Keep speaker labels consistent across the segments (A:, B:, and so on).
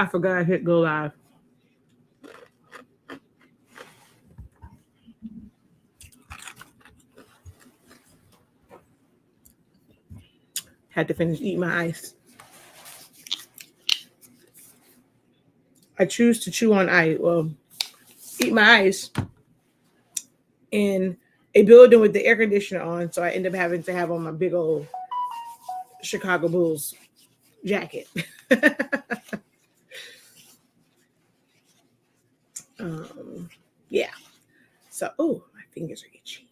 A: I forgot I hit go live. Had to finish eating my ice. I choose to chew on ice. Well, eat my ice in a building with the air conditioner on, so I end up having to have on my big old Chicago Bulls jacket. Yeah. So, oh, my fingers are itchy.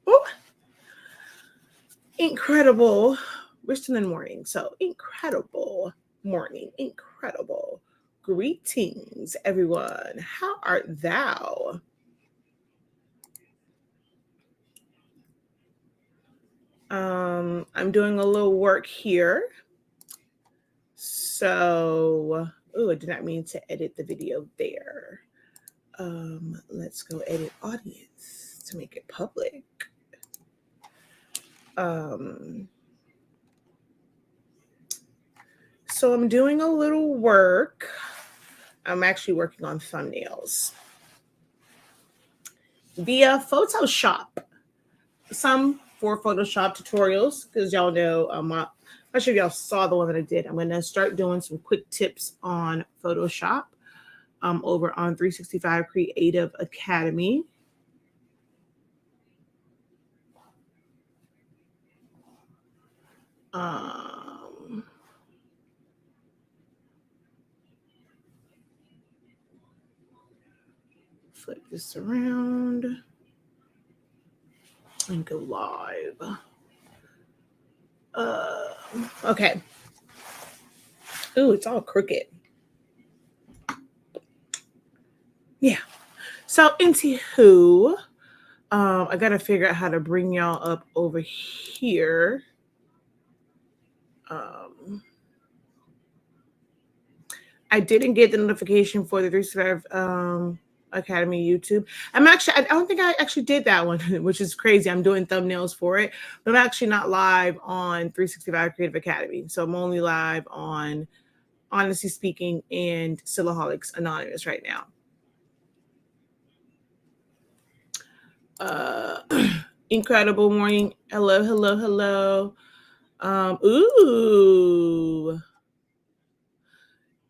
A: Oh, incredible. We're still in morning, so incredible morning, incredible. Greetings, everyone. How art thou? I'm doing a little work here. So, oh, I did not mean to edit the video there. Let's go edit audience to make it public. So I'm doing a little work. I'm actually working on thumbnails via Photoshop. Some for Photoshop tutorials, because y'all know, I'm not sure if y'all saw the one that I did. I'm going to start doing some quick tips on Photoshop over on 365 Creative Academy. Flip this around and go live. Okay. Ooh, it's all crooked. Yeah. So, anywho, I got to figure out how to bring y'all up over here. I didn't get the notification for the 365 Academy YouTube. I don't think I actually did that one, which is crazy. I'm doing thumbnails for it, but I'm actually not live on 365 Creative Academy. So I'm only live on Honestly Speaking and Silaholics Anonymous right now. Incredible morning. Hello, hello, hello. Ooh.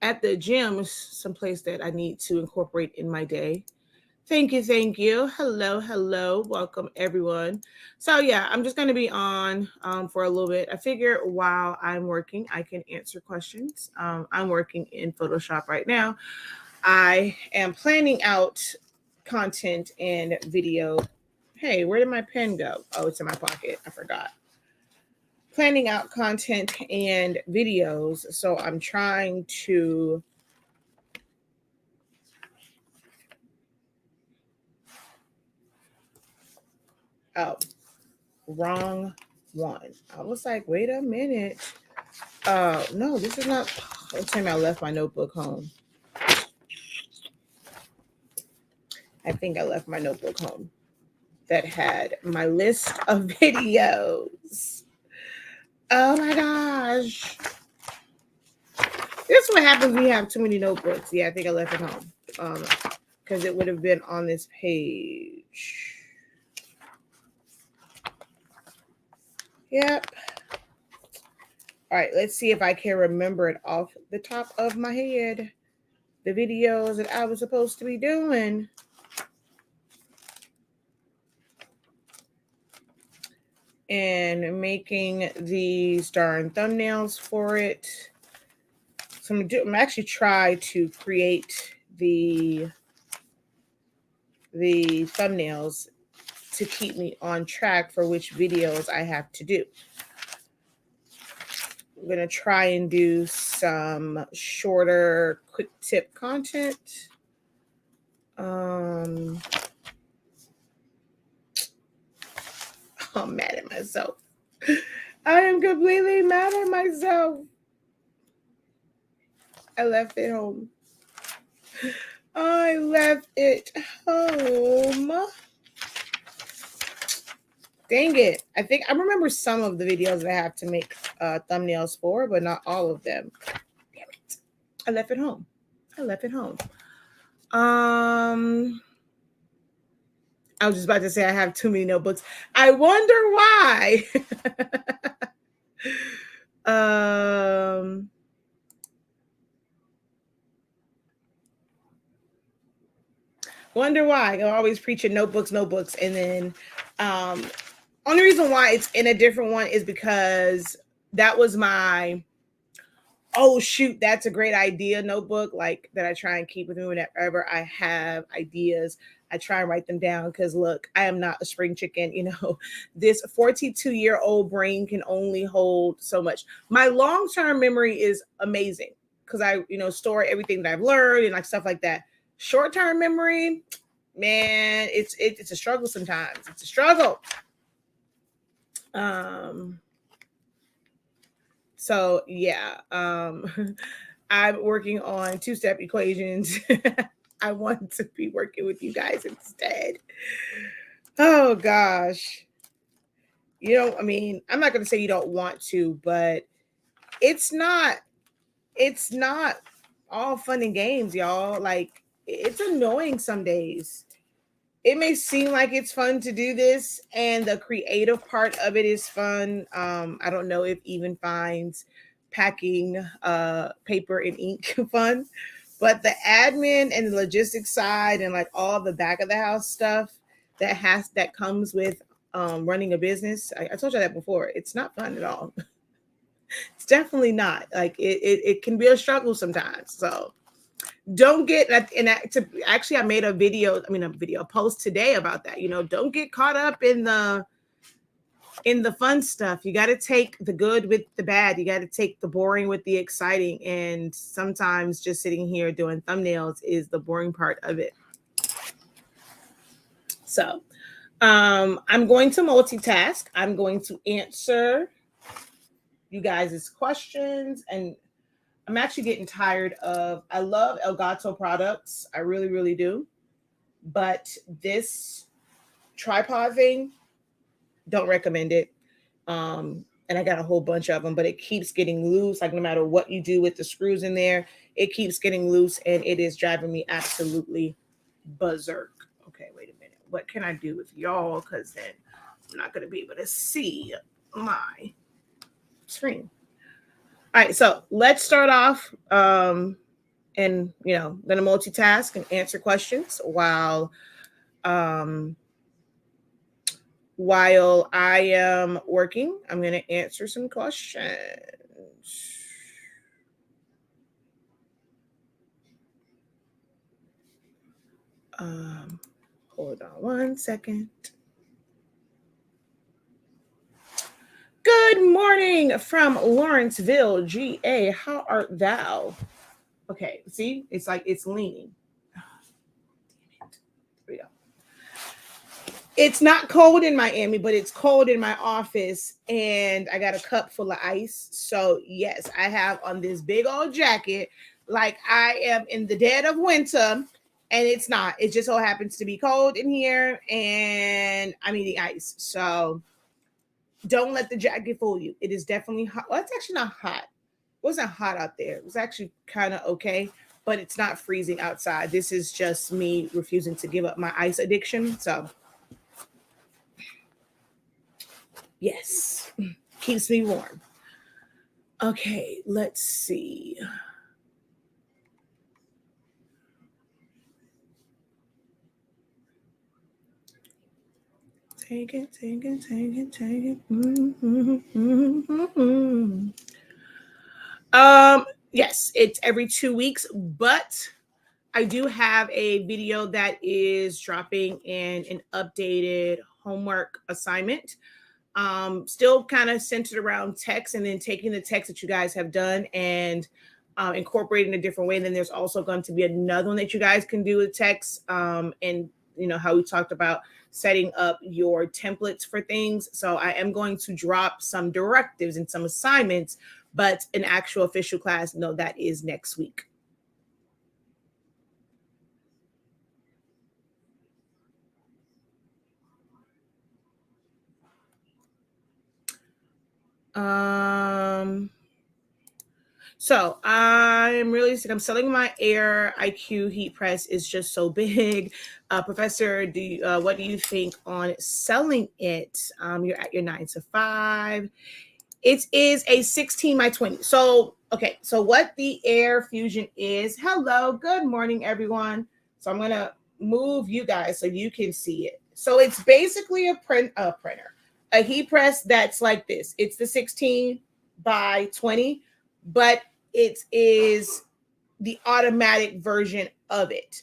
A: At the gym is someplace that I need to incorporate in my day. Thank you, thank you. Hello, hello. Welcome, everyone. So, yeah, I'm just going to be on for a little bit. I figure while I'm working, I can answer questions. I'm working in Photoshop right now. I am planning out content and video. Hey, where did my pen go? Oh, it's in my pocket. I forgot. Planning out content and videos. So I'm trying to wrong one. I was like, wait a minute. No, this is not. What time I left my notebook home? I think I left my notebook home that had my list of videos. Oh my gosh. This is what happens when you have too many notebooks. Yeah, I think I left it home. Because it would have been on this page. Yep. All right, let's see if I can remember it off the top of my head. The videos that I was supposed to be doing. And making these darn thumbnails for it. So I'm actually try to create the thumbnails to keep me on track for which videos I have to do. I'm going to try and do some shorter quick tip content. I'm mad at myself. I am completely mad at myself. I left it home. I left it home. Dang it. I think I remember some of the videos that I have to make thumbnails for, but not all of them. Damn I left it home. I was just about to say I have too many notebooks. I wonder why. um, wonder why. I'm always preaching notebooks, and then only reason why it's in a different one is because that was my oh shoot, that's a great idea notebook, like that I try and keep with me whenever I have ideas. I try and write them down because look, I am not a spring chicken. This 42-year-old brain can only hold so much. My long-term memory is amazing because I, store everything that I've learned and like stuff like that. Short-term memory, man, it's a struggle sometimes. It's a struggle. So yeah, I'm working on two-step equations. I want to be working with you guys instead. Oh gosh. I'm not going to say you don't want to, but it's not all fun and games, y'all. Like it's annoying some days. It may seem like it's fun to do this and the creative part of it is fun. I don't know if even finds packing paper and ink fun, but the admin and the logistics side and like all the back of the house stuff that comes with running a business. I told you that before. It's not fun at all. It's definitely not. Like it can be a struggle sometimes. So don't get actually I made a post today about that. Don't get caught up in the fun stuff. You got to take the good with the bad. You got to take the boring with the exciting, and sometimes just sitting here doing thumbnails is the boring part of it. So I'm going to multitask. I'm going to answer you guys' questions, and I'm actually getting tired of, I love Elgato products. I really, really do. But this tripod thing, don't recommend it. And I got a whole bunch of them, but it keeps getting loose. Like no matter what you do with the screws in there, it keeps getting loose and it is driving me absolutely berserk. Okay, wait a minute. What can I do with y'all? Because then I'm not going to be able to see my screen. All right, so let's start off and going to multitask and answer questions while I am working. I'm going to answer some questions. Hold on one second. Good morning from Lawrenceville, GA. How art thou? Okay, see, it's like it's leaning. Damn it. There we go. It's not cold in Miami, but it's cold in my office, and I got a cup full of ice. So yes, I have on this big old jacket, like I am in the dead of winter, and it's not. It just so happens to be cold in here, and I'm eating ice. So don't let the jacket fool you. It is definitely hot. Well, it's actually not hot. It wasn't hot out there. It was actually kind of okay, but it's not freezing outside. This is just me refusing to give up my ice addiction. So yes, keeps me warm. Okay, let's see. Take it. Yes, it's every 2 weeks, but I do have a video that is dropping in an updated homework assignment. Still kind of centered around text and then taking the text that you guys have done and incorporating a different way. And then there's also going to be another one that you guys can do with text and how we talked about setting up your templates for things. So I am going to drop some directives and some assignments, but an actual official class, no, that is next week. So I'm really sick. I'm selling my Air IQ heat press. It's just so big. Professor, what do you think on selling it? You're at your 9 to 5. It is a 16 by 20. So, okay. So what the Air Fusion is, hello, good morning, everyone. So I'm going to move you guys so you can see it. So it's basically a printer, a heat press that's like this. It's the 16 by 20, but it is the automatic version of it.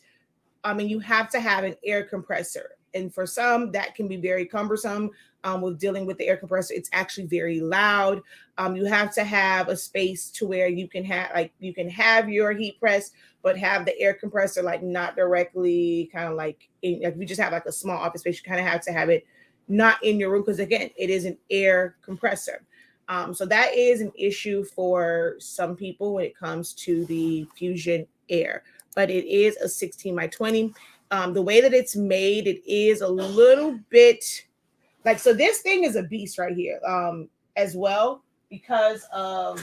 A: I mean, you have to have an air compressor. And for some, that can be very cumbersome with dealing with the air compressor. It's actually very loud. You have to have a space to where you can have your heat press, but have the air compressor like not directly kind of like if you just have like a small office space, you kind of have to have it not in your room because again, it is an air compressor. So that is an issue for some people when it comes to the Fusion Air, but it is a 16 by 20. The way that it's made, it is a little bit like, so this thing is a beast right here as well because of,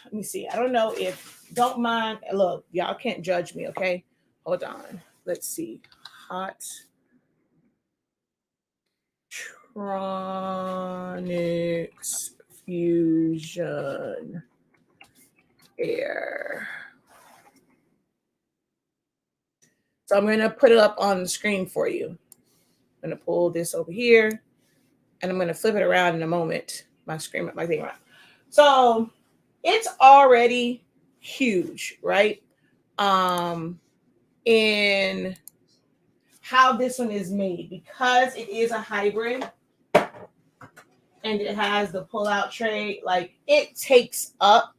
A: let me see. I don't know if, don't mind. Look, y'all can't judge me, okay? Hold on. Let's see. Hot Tronics Fusion Air. So I'm going to put it up on the screen for you. I'm going to pull this over here and I'm going to flip it around in a moment. My thing around. So it's already huge, right? In how this one is made, because it is a hybrid and it has the pull-out tray, like it takes up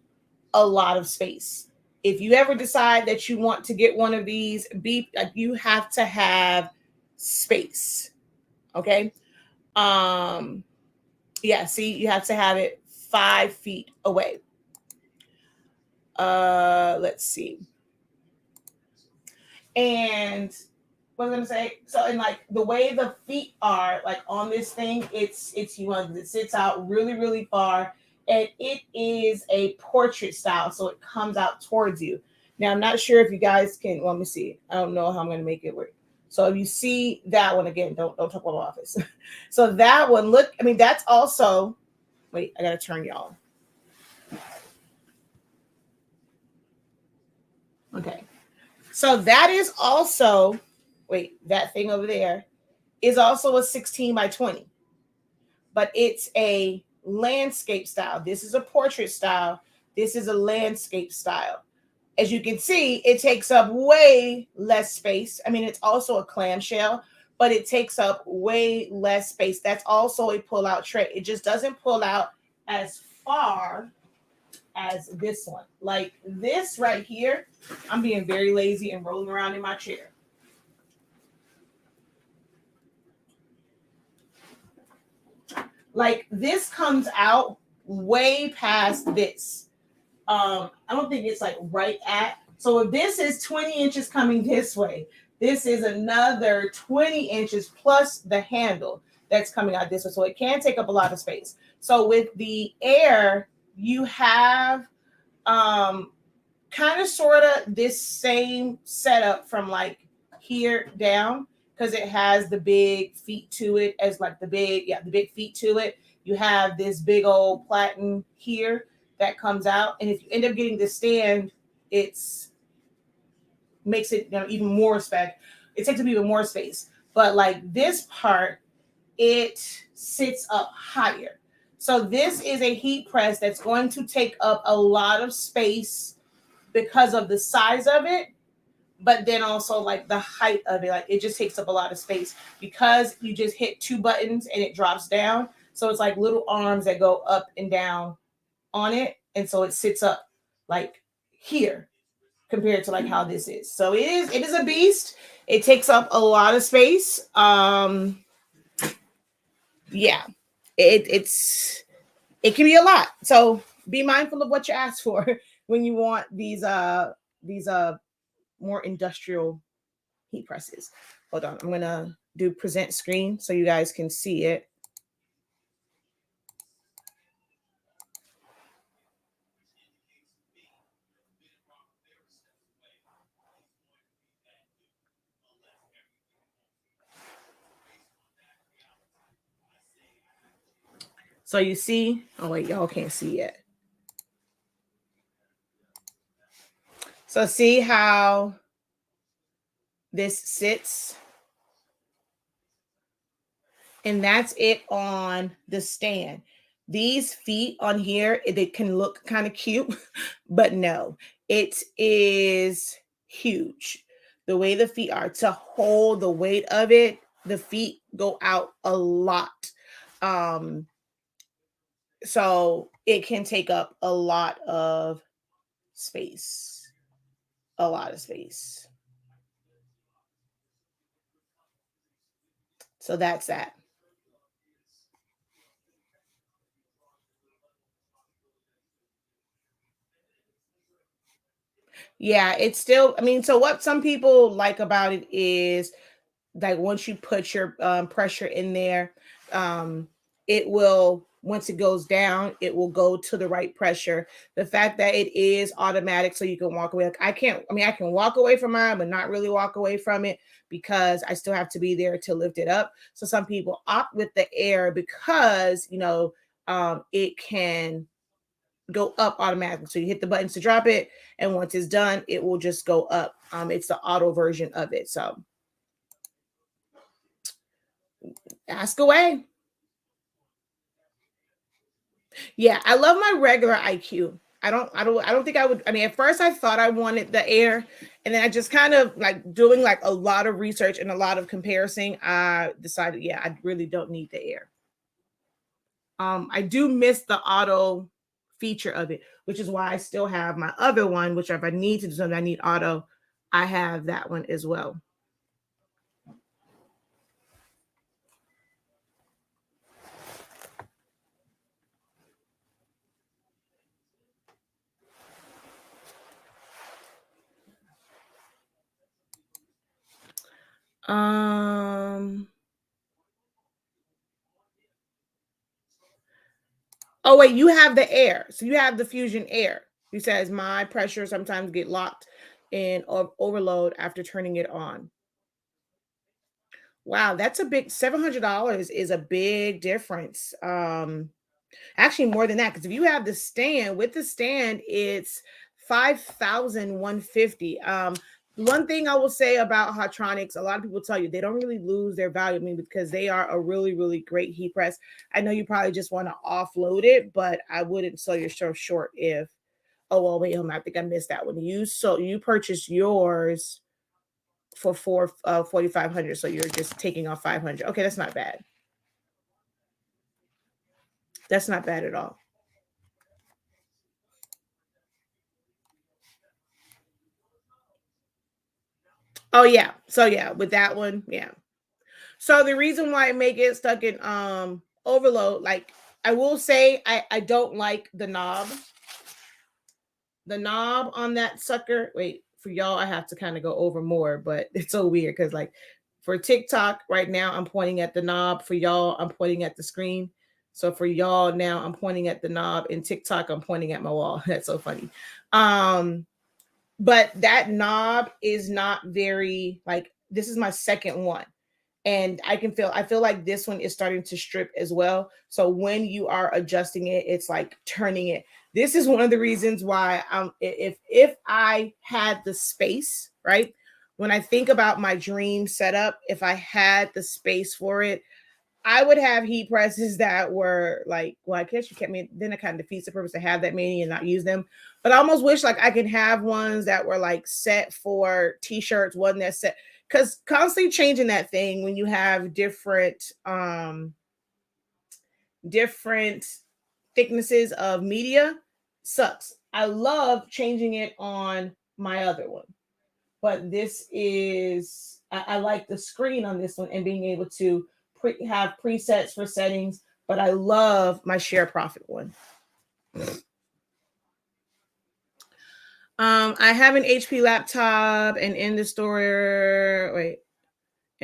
A: a lot of space. If you ever decide that you want to get one of these, you have to have space. Okay. Yeah, see, you have to have it 5 feet away. Let's see. And what was I gonna say? So, and like the way the feet are, like on this thing, it's humongous. It sits out really, really far, and it is a portrait style, so it comes out towards you. Now, I'm not sure if you guys can. Well, let me see. I don't know how I'm gonna make it work. So, if you see that one again, don't talk about office. So that one, look. I mean, that's also. Wait, I gotta turn y'all. Okay. So that is also, wait, that thing over there is also a 16 by 20, but it's a landscape style. This is a portrait style. This is a landscape style. As you can see, it takes up way less space. I mean, it's also a clamshell, but it takes up way less space. That's also a pull-out tray. It just doesn't pull out as far as this one. Like this right here, I'm being very lazy and rolling around in my chair. Like this comes out way past this. I don't think it's like right at. So if this is 20 inches coming this way, this is another 20 inches plus the handle that's coming out this way. So it can take up a lot of space. So with the Air, you have kind of sort of this same setup from like here down because it has the big feet to it as like the big feet to it. You have this big old platen here that comes out, and if you end up getting the stand, it's makes it even more spec. It takes up even more space, but like this part, it sits up higher. So this is a heat press that's going to take up a lot of space because of the size of it, but then also like the height of it. Like it just takes up a lot of space because you just hit 2 buttons and it drops down. So it's like little arms that go up and down on it. And so it sits up like here compared to like how this is. So it is a beast. It takes up a lot of space. Yeah, it can be a lot. So be mindful of what you ask for when you want these more industrial heat presses. hold on. I'm going to do present screen so you guys can see it. So you see, oh wait, y'all can't see yet. So see how this sits? And that's it on the stand. These feet on here, they can look kind of cute, but no, it is huge. The way the feet are to hold the weight of it, the feet go out a lot. So it can take up a lot of space, a lot of space. So that's that. Yeah, it's still, I mean, so what some people like about it is like once you put your pressure in there, it will, once it goes down, it will go to the right pressure. The fact that it is automatic, so you can walk away. Like I can't, I mean, I can walk away from mine, but not really walk away from it because I still have to be there to lift it up. So some people opt with the air because, you know, it can go up automatically. So you hit the buttons to drop it, and once it's done, it will just go up. It's the auto version of it. So ask away. Yeah, I love my regular IQ. I don't think I would. I mean, at first I thought I wanted the air, and then I just kind of like doing like a lot of research and a lot of comparison. I decided, yeah, I really don't need the air. I do miss the auto feature of it, which is why I still have my other one, which if I need to do something, I need auto, I have that one as well. Um, oh wait, you have the air. So you have the Fusion Air. He says my pressure sometimes get locked in overload after turning it on. Wow, that's a big $700 is a big difference. Actually more than that, because if you have the stand, with the stand, it's 5,150. One thing I will say about Hotronics, a lot of people tell you they don't really lose their value. I mean, because they are a really, really great heat press. I know you probably just want to offload it, but I wouldn't sell yourself short if, oh well, wait, hold on, I think I missed that one. You purchased yours for 4,500, so you're just taking off 500. Okay, that's not bad. That's not bad at all. Oh yeah. So yeah, with that one, yeah. So the reason why I may get stuck in overload, like I will say I don't like the knob. The knob on that sucker. Wait, for y'all, I have to kind of go over more, but it's so weird because like for TikTok right now, I'm pointing at the knob. For y'all, I'm pointing at the screen. So for y'all now, I'm pointing at the knob. In TikTok, I'm pointing at my wall. That's so funny. Um, but that knob is not very like this is my second one, and I feel like this one is starting to strip as well. So when you are adjusting it, it's like turning it. This is one of the reasons why if I had the space, right? When I think about my dream setup, if I had the space for it, I would have heat presses that were like, well, I guess you can't mean then it kind of defeats the purpose to have that many and not use them. But I almost wish like I could have ones that were like set for t-shirts, one that's set because constantly changing that thing when you have different thicknesses of media sucks. I love changing it on my other one, but this is I like the screen on this one and being able to have presets for settings. But I love my share profit one. I have an HP laptop and in the store. Wait,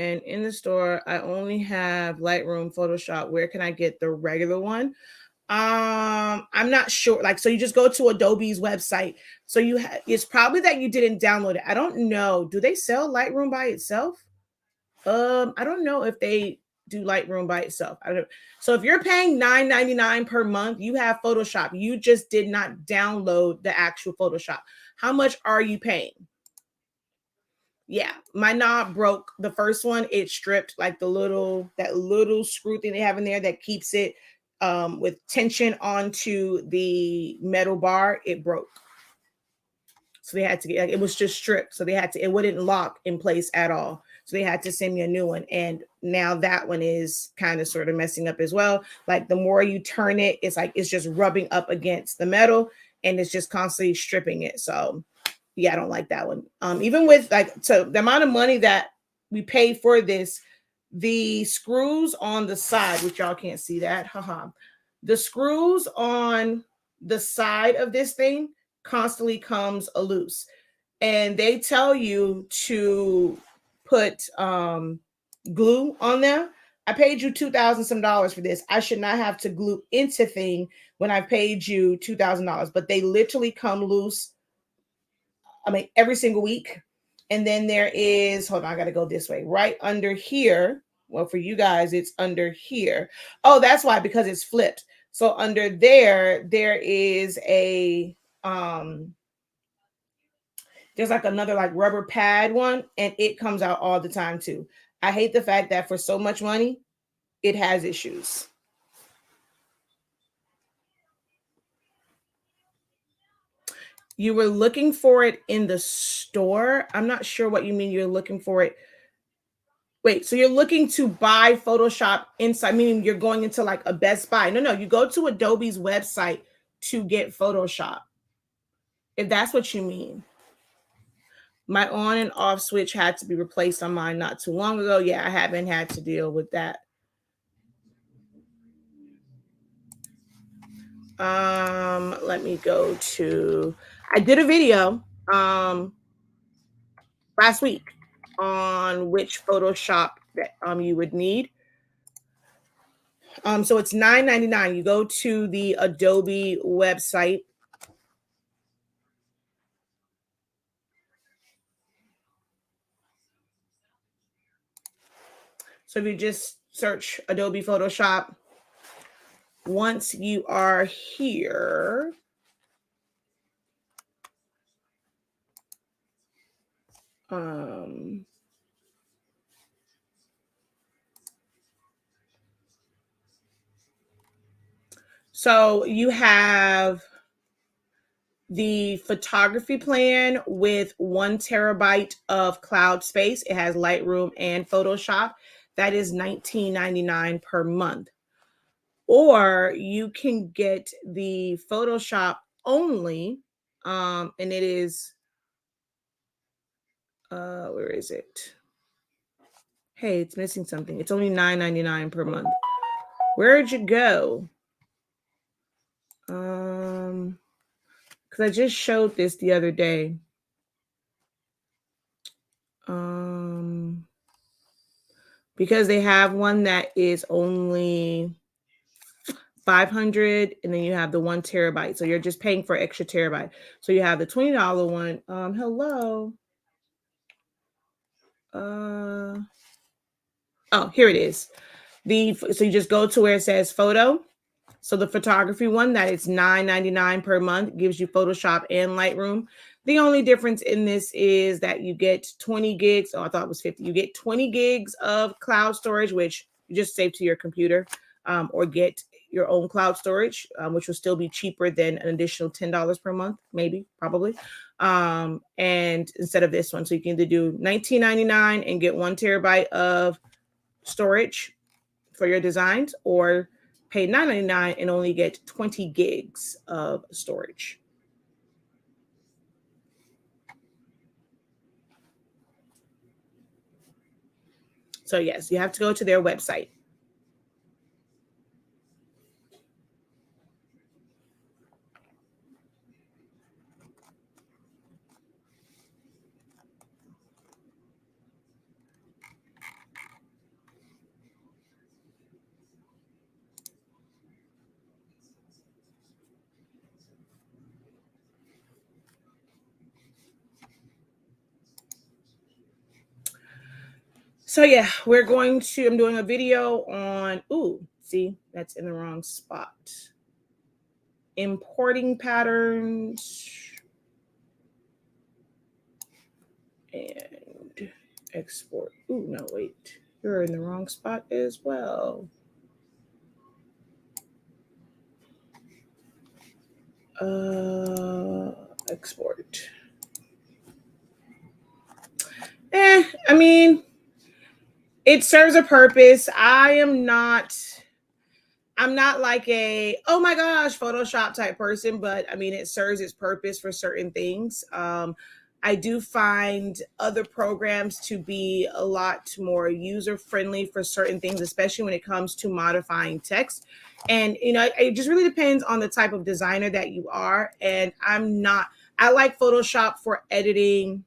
A: And in the store, I only have Lightroom, Photoshop. Where can I get the regular one? I'm not sure. Like, so you just go to Adobe's website. So it's probably that you didn't download it. I don't know. Do they sell Lightroom by itself? I don't know if they do Lightroom by itself. I don't. So if you're paying $9.99 per month, you have Photoshop. You just did not download the actual Photoshop. How much are you paying? Yeah, my knob broke. The first one, it stripped like that little screw thing they have in there that keeps it with tension onto the metal bar. It broke. So they had to get, like, it was just stripped. So it wouldn't lock in place at all. So they had to send me a new one. And now that one is kind of sort of messing up as well. Like the more you turn it, it's just rubbing up against the metal and it's just constantly stripping it. So yeah, I don't like that one. Even with so the amount of money that we pay for this, the screws on the side, which y'all can't see that, haha. The screws on the side of this thing constantly comes loose, and they tell you to put glue on them. I paid you $2,000 some dollars for this. I should not have to glue into thing when I paid you $2,000, but they literally come loose. I mean, every single week. And then there is, hold on, I got to go this way, right under here. Well, for you guys, it's under here. Oh, that's why, because it's flipped. So under there is there's like another like rubber pad one, and it comes out all the time too. I hate the fact that for so much money, it has issues. You were looking for it in the store. I'm not sure what you mean you're looking for it. Wait, so you're looking to buy Photoshop inside, meaning you're going into like a Best Buy. No, you go to Adobe's website to get Photoshop. If that's what you mean. My on and off switch had to be replaced on mine not too long ago. Yeah, I haven't had to deal with that. Let me go to, I did a video last week on which Photoshop that you would need. So it's $9.99. You go to the Adobe website. So if you just search Adobe Photoshop, once you are here, so you have the photography plan with 1 terabyte of cloud space. It has Lightroom and Photoshop. That is $19.99 per month. Or you can get the Photoshop only, and it is, where is it? Hey, it's missing something. It's only $9.99 per month. Where'd you go? Because I just showed this the other day. Because they have one that is only 500, and then you have the 1 terabyte. So you're just paying for extra terabyte. So you have the $20 one. Hello. Oh, here it is. So you just go to where it says photo. So the photography one, that is $9.99 per month, gives you Photoshop and Lightroom. The only difference in this is that you get 20 gigs. Oh, I thought it was 50. You get 20 gigs of cloud storage, which you just save to your computer, or get your own cloud storage, which will still be cheaper than an additional $10 per month, maybe, probably. And instead of this one, so you can either do $19.99 and get 1 terabyte of storage for your designs, or pay $9.99 and only get 20 gigs of storage. So yes, you have to go to their website. So yeah, I'm doing a video on, see, that's in the wrong spot. Importing patterns and export. No, wait, you're in the wrong spot as well. Export. I mean, it serves a purpose. I'm not like a, oh my gosh, Photoshop type person, but I mean, it serves its purpose for certain things. I do find other programs to be a lot more user friendly for certain things, especially when it comes to modifying text. And, it just really depends on the type of designer that you are. And I like Photoshop for editing.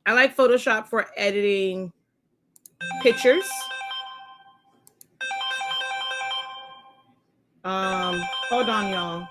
A: I like Photoshop for editing pictures. Hold on, y'all.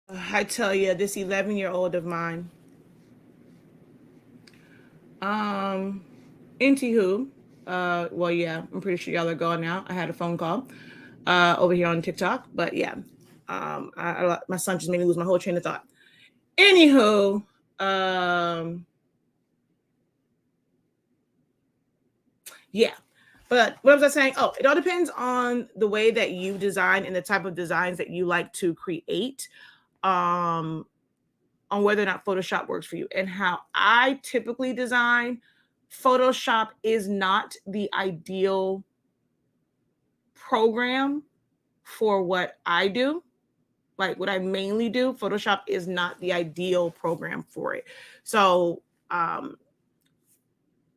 A: I tell you, this 11-year-old of mine. Anywho, well, yeah, I'm pretty sure y'all are gone now. I had a phone call over here on TikTok, but yeah, my son just made me lose my whole train of thought. Anywho, yeah. But what was I saying? Oh, it all depends on the way that you design and the type of designs that you like to create. On whether or not Photoshop works for you. And how I typically design, Photoshop is not the ideal program for what I do. Like what I mainly do, Photoshop is not the ideal program for it. So I'm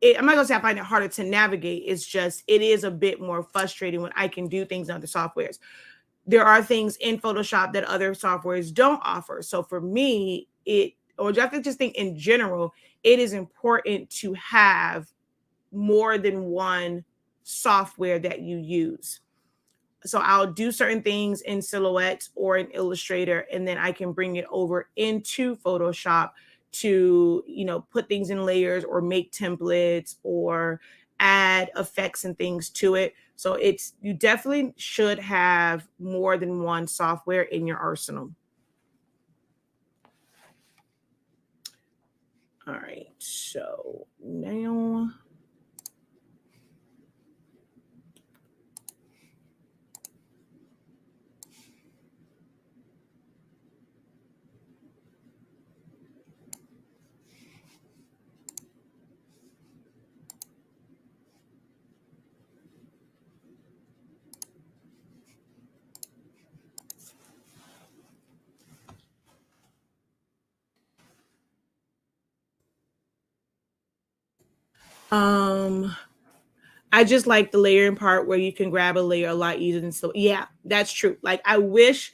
A: not gonna say I find it harder to navigate. It's just it is a bit more frustrating when I can do things in other softwares. There are things in Photoshop that other softwares don't offer. So for me, or I just think in general, it is important to have more than one software that you use. So I'll do certain things in Silhouette or in Illustrator, and then I can bring it over into Photoshop to, put things in layers or make templates or add effects and things to it. So you definitely should have more than one software in your arsenal. All right, so now I just like the layering part where you can grab a layer a lot easier than so. Yeah, that's true. Like I wish,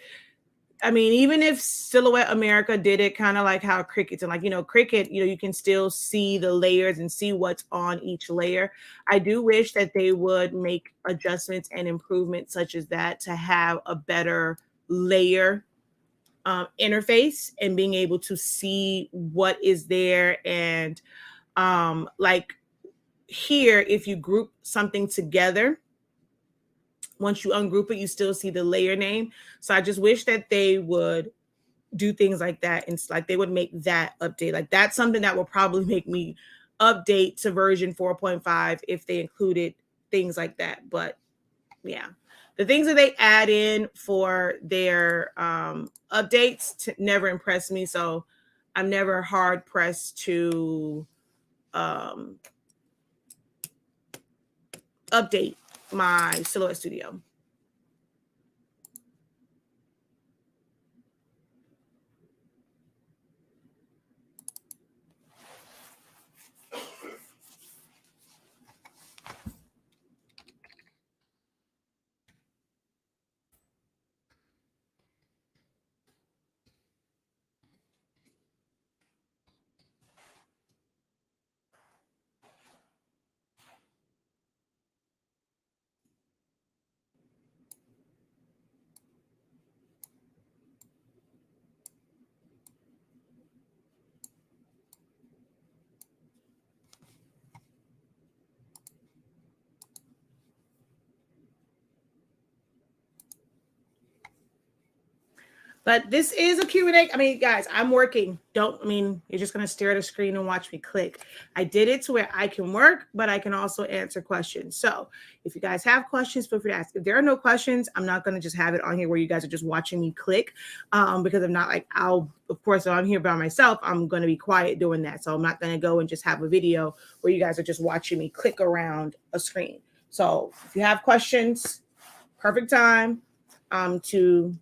A: even if Silhouette America did it kind of like how Cricut's and Cricut, you can still see the layers and see what's on each layer. I do wish that they would make adjustments and improvements such as that to have a better layer interface and being able to see what is there. And like here, if you group something together, once you ungroup it, you still see the layer name. So I just wish that they would do things like that, and like they would make that update. Like that's something that will probably make me update to version 4.5 if they included things like that. But yeah, the things that they add in for their updates never impress me. So I'm never hard pressed to update my Silhouette Studio. But this is a Q&A. Guys, I'm working. You're just going to stare at a screen and watch me click. I did it to where I can work, but I can also answer questions. So if you guys have questions, feel free to ask. If there are no questions, I'm not going to just have it on here where you guys are just watching me click because I'm not like, of course, if I'm here by myself, I'm going to be quiet doing that. So I'm not going to go and just have a video where you guys are just watching me click around a screen. So if you have questions, perfect time to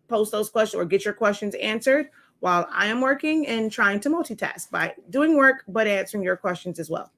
A: post those questions or get your questions answered while I am working and trying to multitask by doing work, but answering your questions as well.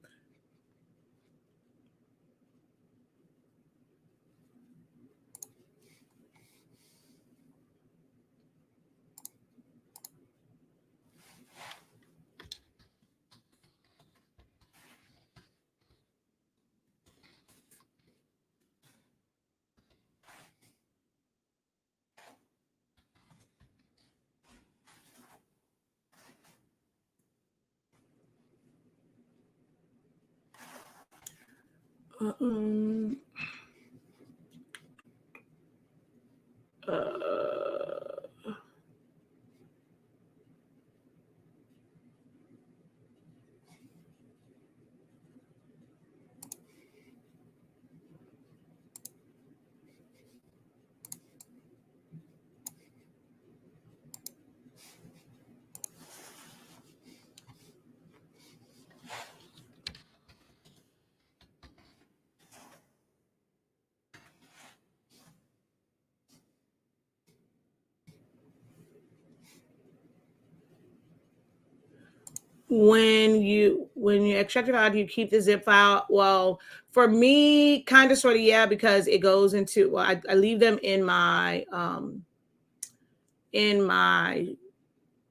A: When you extract it out, do you keep the zip file? Well, for me, kind of, sort of, yeah, because it goes into, I leave them in my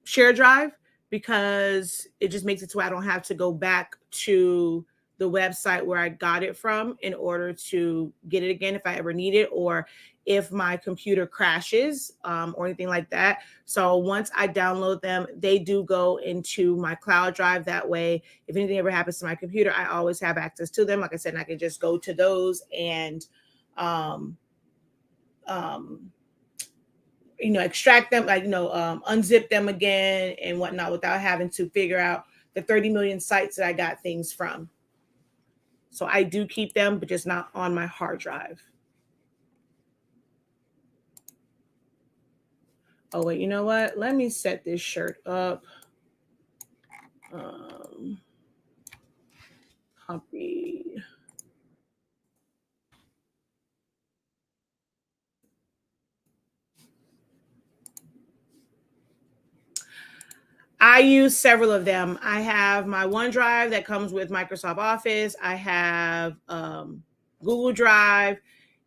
A: share drive, because it just makes it so I don't have to go back to the website where I got it from in order to get it again if I ever need it, or if my computer crashes or anything like that. So once I download them, they do go into my cloud drive. That way, if anything ever happens to my computer, I always have access to them. Like I said, and I can just go to those and extract them, unzip them again and whatnot without having to figure out the 30 million sites that I got things from. So I do keep them, but just not on my hard drive. Oh, wait, you know what? Let me set this shirt up. Copy. I use several of them. I have my OneDrive that comes with Microsoft Office. I have Google Drive,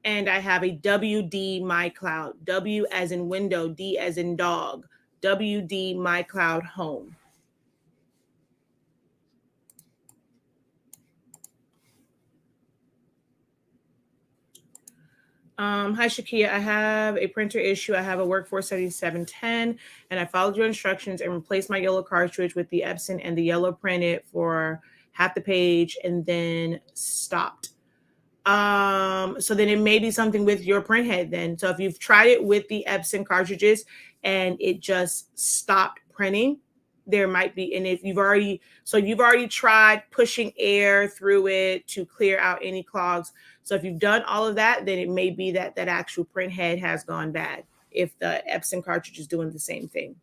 A: and I have a WD MyCloud. W as in window, D as in dog. WD MyCloud Home. Hi, Shakia. I have a printer issue. I have a Workforce 7710, and I followed your instructions and replaced my yellow cartridge with the Epson, and the yellow printed for half the page and then stopped. So then it may be something with your print head then. So if you've tried it with the Epson cartridges and it just stopped printing, there might be, and if you've already tried pushing air through it to clear out any clogs. So if you've done all of that, then it may be that actual print head has gone bad if the Epson cartridge is doing the same thing.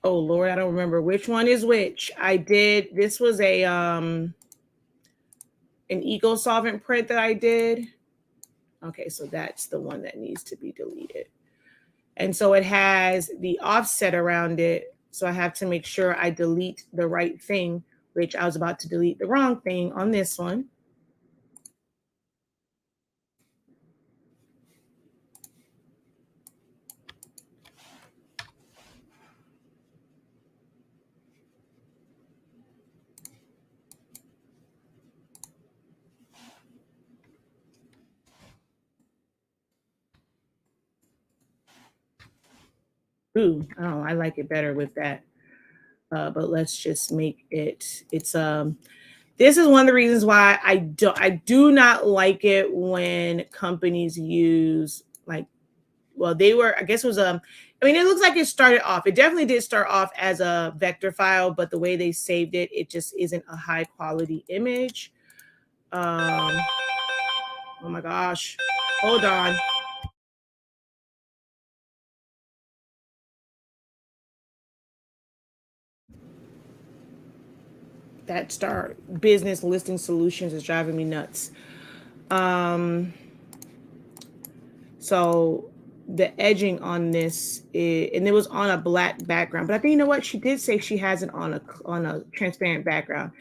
A: Oh Lord, I don't remember which one is which. This was an eco solvent print that I did. Okay, so that's the one that needs to be deleted. And so it has the offset around it. So I have to make sure I delete the right thing, which I was about to delete the wrong thing on this one. Ooh, oh, I like it better with that. But let's just make it, this is one of the reasons why I do not like it when companies use I guess it was it looks like it started off. It definitely did start off as a vector file, but the way they saved it, it just isn't a high quality image. Oh my gosh. Hold on. That Star Business Listing Solutions is driving me nuts. So the edging on this and it was on a black background, but I think, you know what, she did say she has it on a transparent background.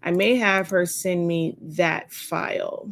A: I may have her send me that file.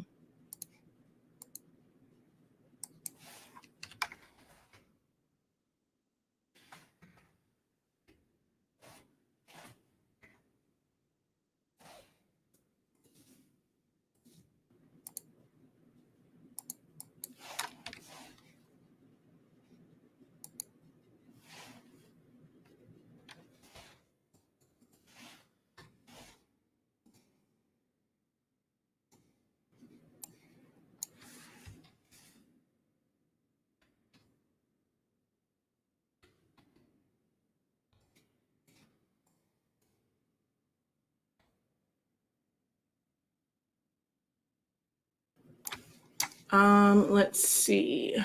A: Let's see.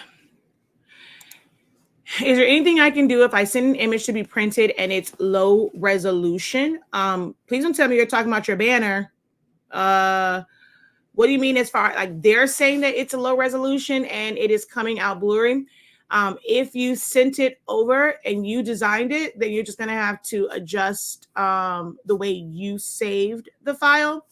A: Is there anything I can do if I send an image to be printed and it's low resolution? Please don't tell me you're talking about your banner. What do you mean as far like they're saying that it's a low resolution and it is coming out blurry? If you sent it over and you designed it, then you're just going to have to adjust the way you saved the file.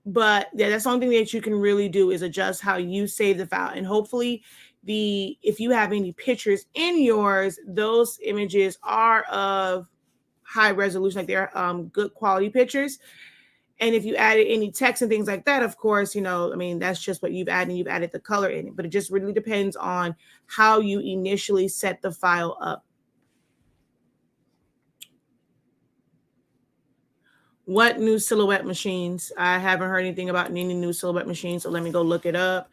A: But yeah, that's the only thing that you can really do is adjust how you save the file. And hopefully if you have any pictures in yours, those images are of high resolution, like they're good quality pictures. And if you added any text and things like that, of course, you know, I mean, that's just what you've added, and you've added the color in it. But it just really depends on how you initially set the file up. What new silhouette machines? I haven't heard anything about any new silhouette machines, so let me go look it up.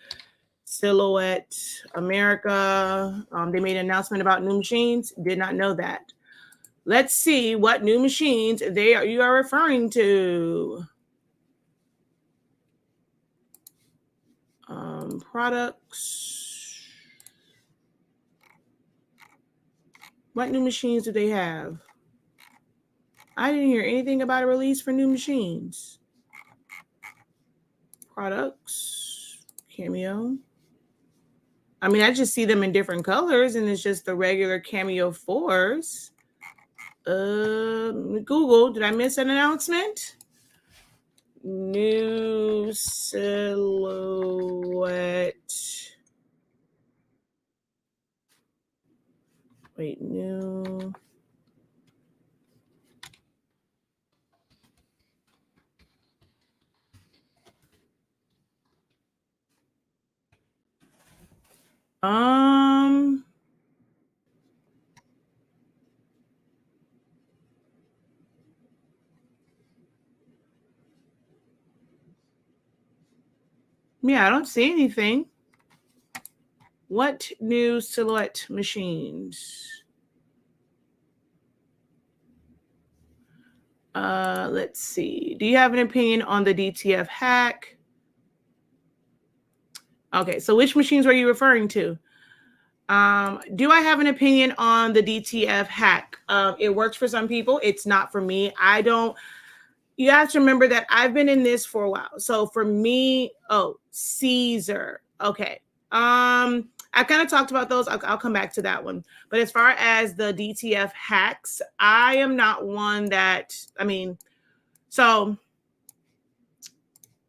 A: Silhouette America. They made an announcement about new machines. Did not know that. Let's see what new machines you are referring to. Products. What new machines do they have? I didn't hear anything about a release for new machines. Products. Cameo. I mean, I just see them in different colors, and it's just the regular Cameo 4s. Google, did I miss an announcement? New silhouette. Wait, new. Yeah, I don't see anything. What new silhouette machines? Let's see. Do you have an opinion on the DTF hack? Okay, so which machines were you referring to? Do I have an opinion on the DTF hack? It works for some people. It's not for me. You have to remember that I've been in this for a while. So for me, Caesar. Okay. I kind of talked about those. I'll come back to that one. But as far as the DTF hacks, I am not one that, so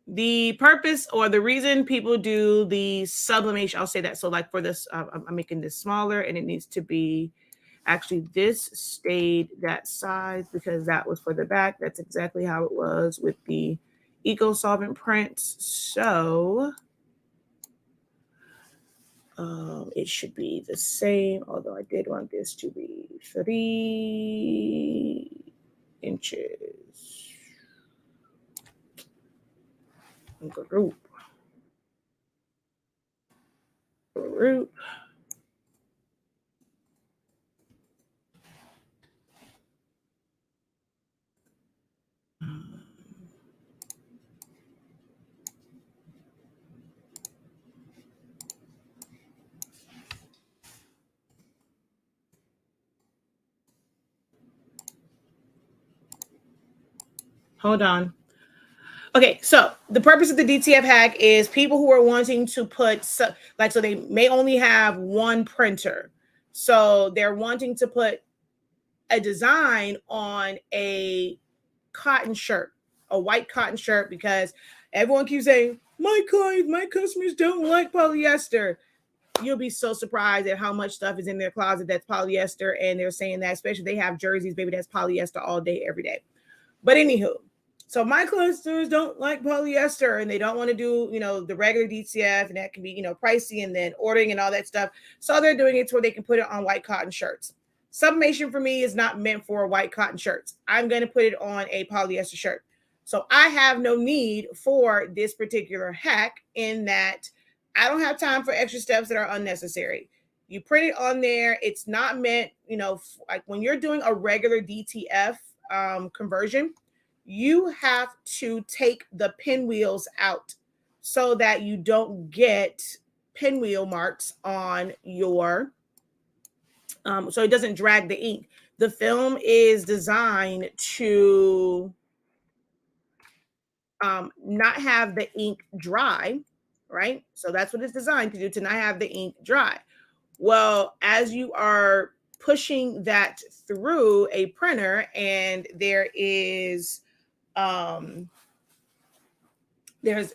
A: the purpose or the reason people do the sublimation, I'll say that. So like for this, I'm making this smaller, and it needs to be, actually this stayed that size because that was for the back. That's exactly how it was with the eco solvent prints. So it should be the same, although I did want this to be 3 inches. Group. Hold on. Okay, so the purpose of the DTF hack is people who are wanting to put, so they may only have one printer. So they're wanting to put a design on a cotton shirt, a white cotton shirt, because everyone keeps saying, my customers don't like polyester. You'll be so surprised at how much stuff is in their closet that's polyester, and they're saying that, especially they have jerseys, baby, that's polyester all day, every day. But anywho, so my customers don't like polyester, and they don't want to do, the regular DTF, and that can be, pricey, and then ordering and all that stuff. So they're doing it to where they can put it on white cotton shirts. Sublimation for me is not meant for white cotton shirts. I'm going to put it on a polyester shirt. So I have no need for this particular hack, in that I don't have time for extra steps that are unnecessary. You print it on there. It's not meant, like when you're doing a regular DTF conversion, you have to take the pinwheels out so that you don't get pinwheel marks on your, so it doesn't drag the ink. The film is designed to not have the ink dry, right? So that's what it's designed to do, to not have the ink dry. Well, as you are pushing that through a printer and there's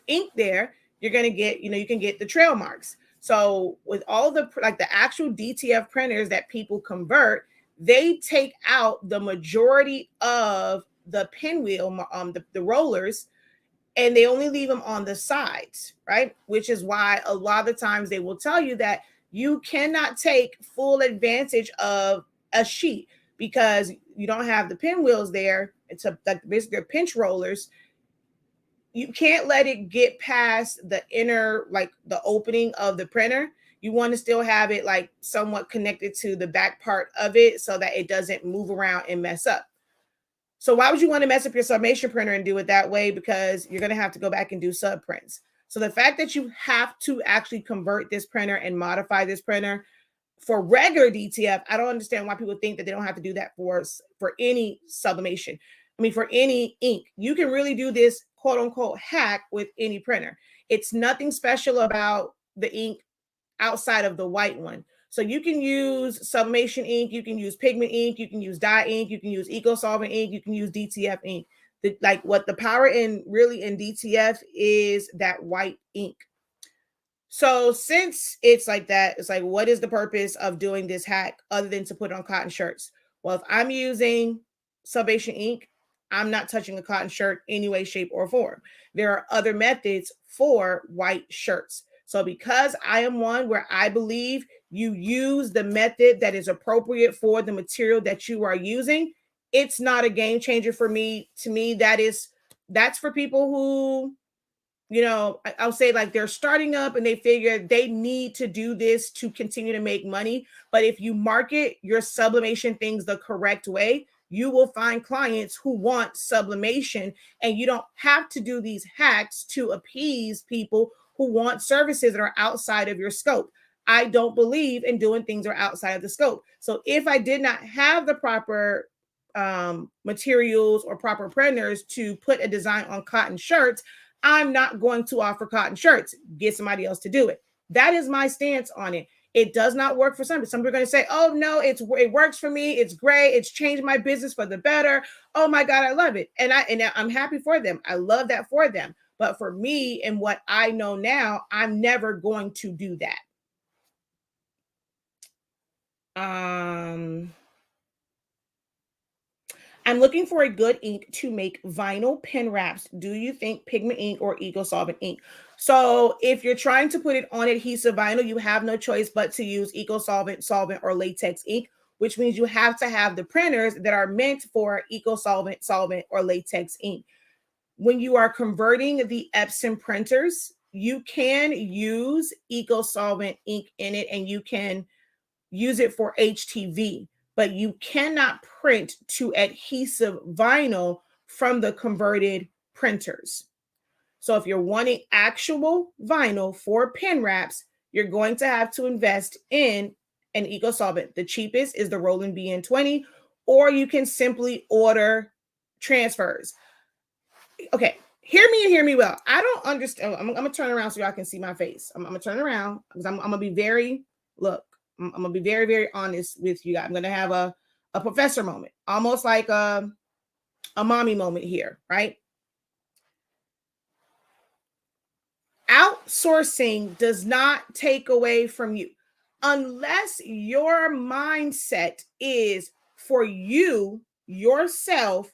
A: ink there, you're going to get, you can get the trail marks. So with all the actual DTF printers that people convert, they take out the majority of the pinwheel, the rollers, and they only leave them on the sides, right? Which is why a lot of times they will tell you that you cannot take full advantage of a sheet because you don't have the pinwheels there. It's basically pinch rollers. You can't let it get past the inner, the opening of the printer. You want to still have it somewhat connected to the back part of it so that it doesn't move around and mess up. So why would you want to mess up your sublimation printer and do it that way? Because you're going to have to go back and do sub prints. So the fact that you have to actually convert this printer and modify this printer for regular DTF, I don't understand why people think that they don't have to do that for any sublimation. I mean, for any ink, you can really do this quote unquote hack with any printer. It's nothing special about the ink outside of the white one. So you can use sublimation ink, you can use pigment ink, you can use dye ink, you can use eco-solvent ink, you can use DTF ink. What the power in DTF is that white ink. So since it's like that, it's like, what is the purpose of doing this hack other than to put it on cotton shirts? Well, if I'm using sublimation ink, I'm not touching a cotton shirt any way, shape, or form. There are other methods for white shirts. So because I am one where I believe you use the method that is appropriate for the material that you are using, it's not a game changer for me. To me, that's for people who, I'll say they're starting up and they figure they need to do this to continue to make money. But if you market your sublimation things the correct way, you will find clients who want sublimation, and you don't have to do these hacks to appease people who want services that are outside of your scope. I don't believe in doing things that are outside of the scope. So if I did not have the proper materials or proper printers to put a design on cotton shirts, I'm not going to offer cotton shirts. Get somebody else to do it. That is my stance on it. It does not work for some. Some people are going to say, oh, no, it works for me. It's great. It's changed my business for the better. Oh, my God, I love it. And I'm happy for them. I love that for them. But for me and what I know now, I'm never going to do that. I'm looking for a good ink to make vinyl pen wraps. Do you think pigment ink or eco-solvent ink? So if you're trying to put it on adhesive vinyl, you have no choice but to use eco-solvent, solvent, or latex ink, which means you have to have the printers that are meant for eco-solvent, solvent, or latex ink. When you are converting the Epson printers, you can use eco-solvent ink in it and you can use it for HTV, but you cannot print to adhesive vinyl from the converted printers. So if you're wanting actual vinyl for pen wraps, you're going to have to invest in an eco-solvent. The cheapest is the Roland BN20, or you can simply order transfers. Okay, hear me and hear me well. I don't understand. I'm going to turn around so y'all can see my face. I'm going to turn around because I'm going to be very, look, I'm going to be very, very honest with you guys. I'm going to have a professor moment, almost like a mommy moment here, right? Outsourcing does not take away from you unless your mindset is for you, yourself,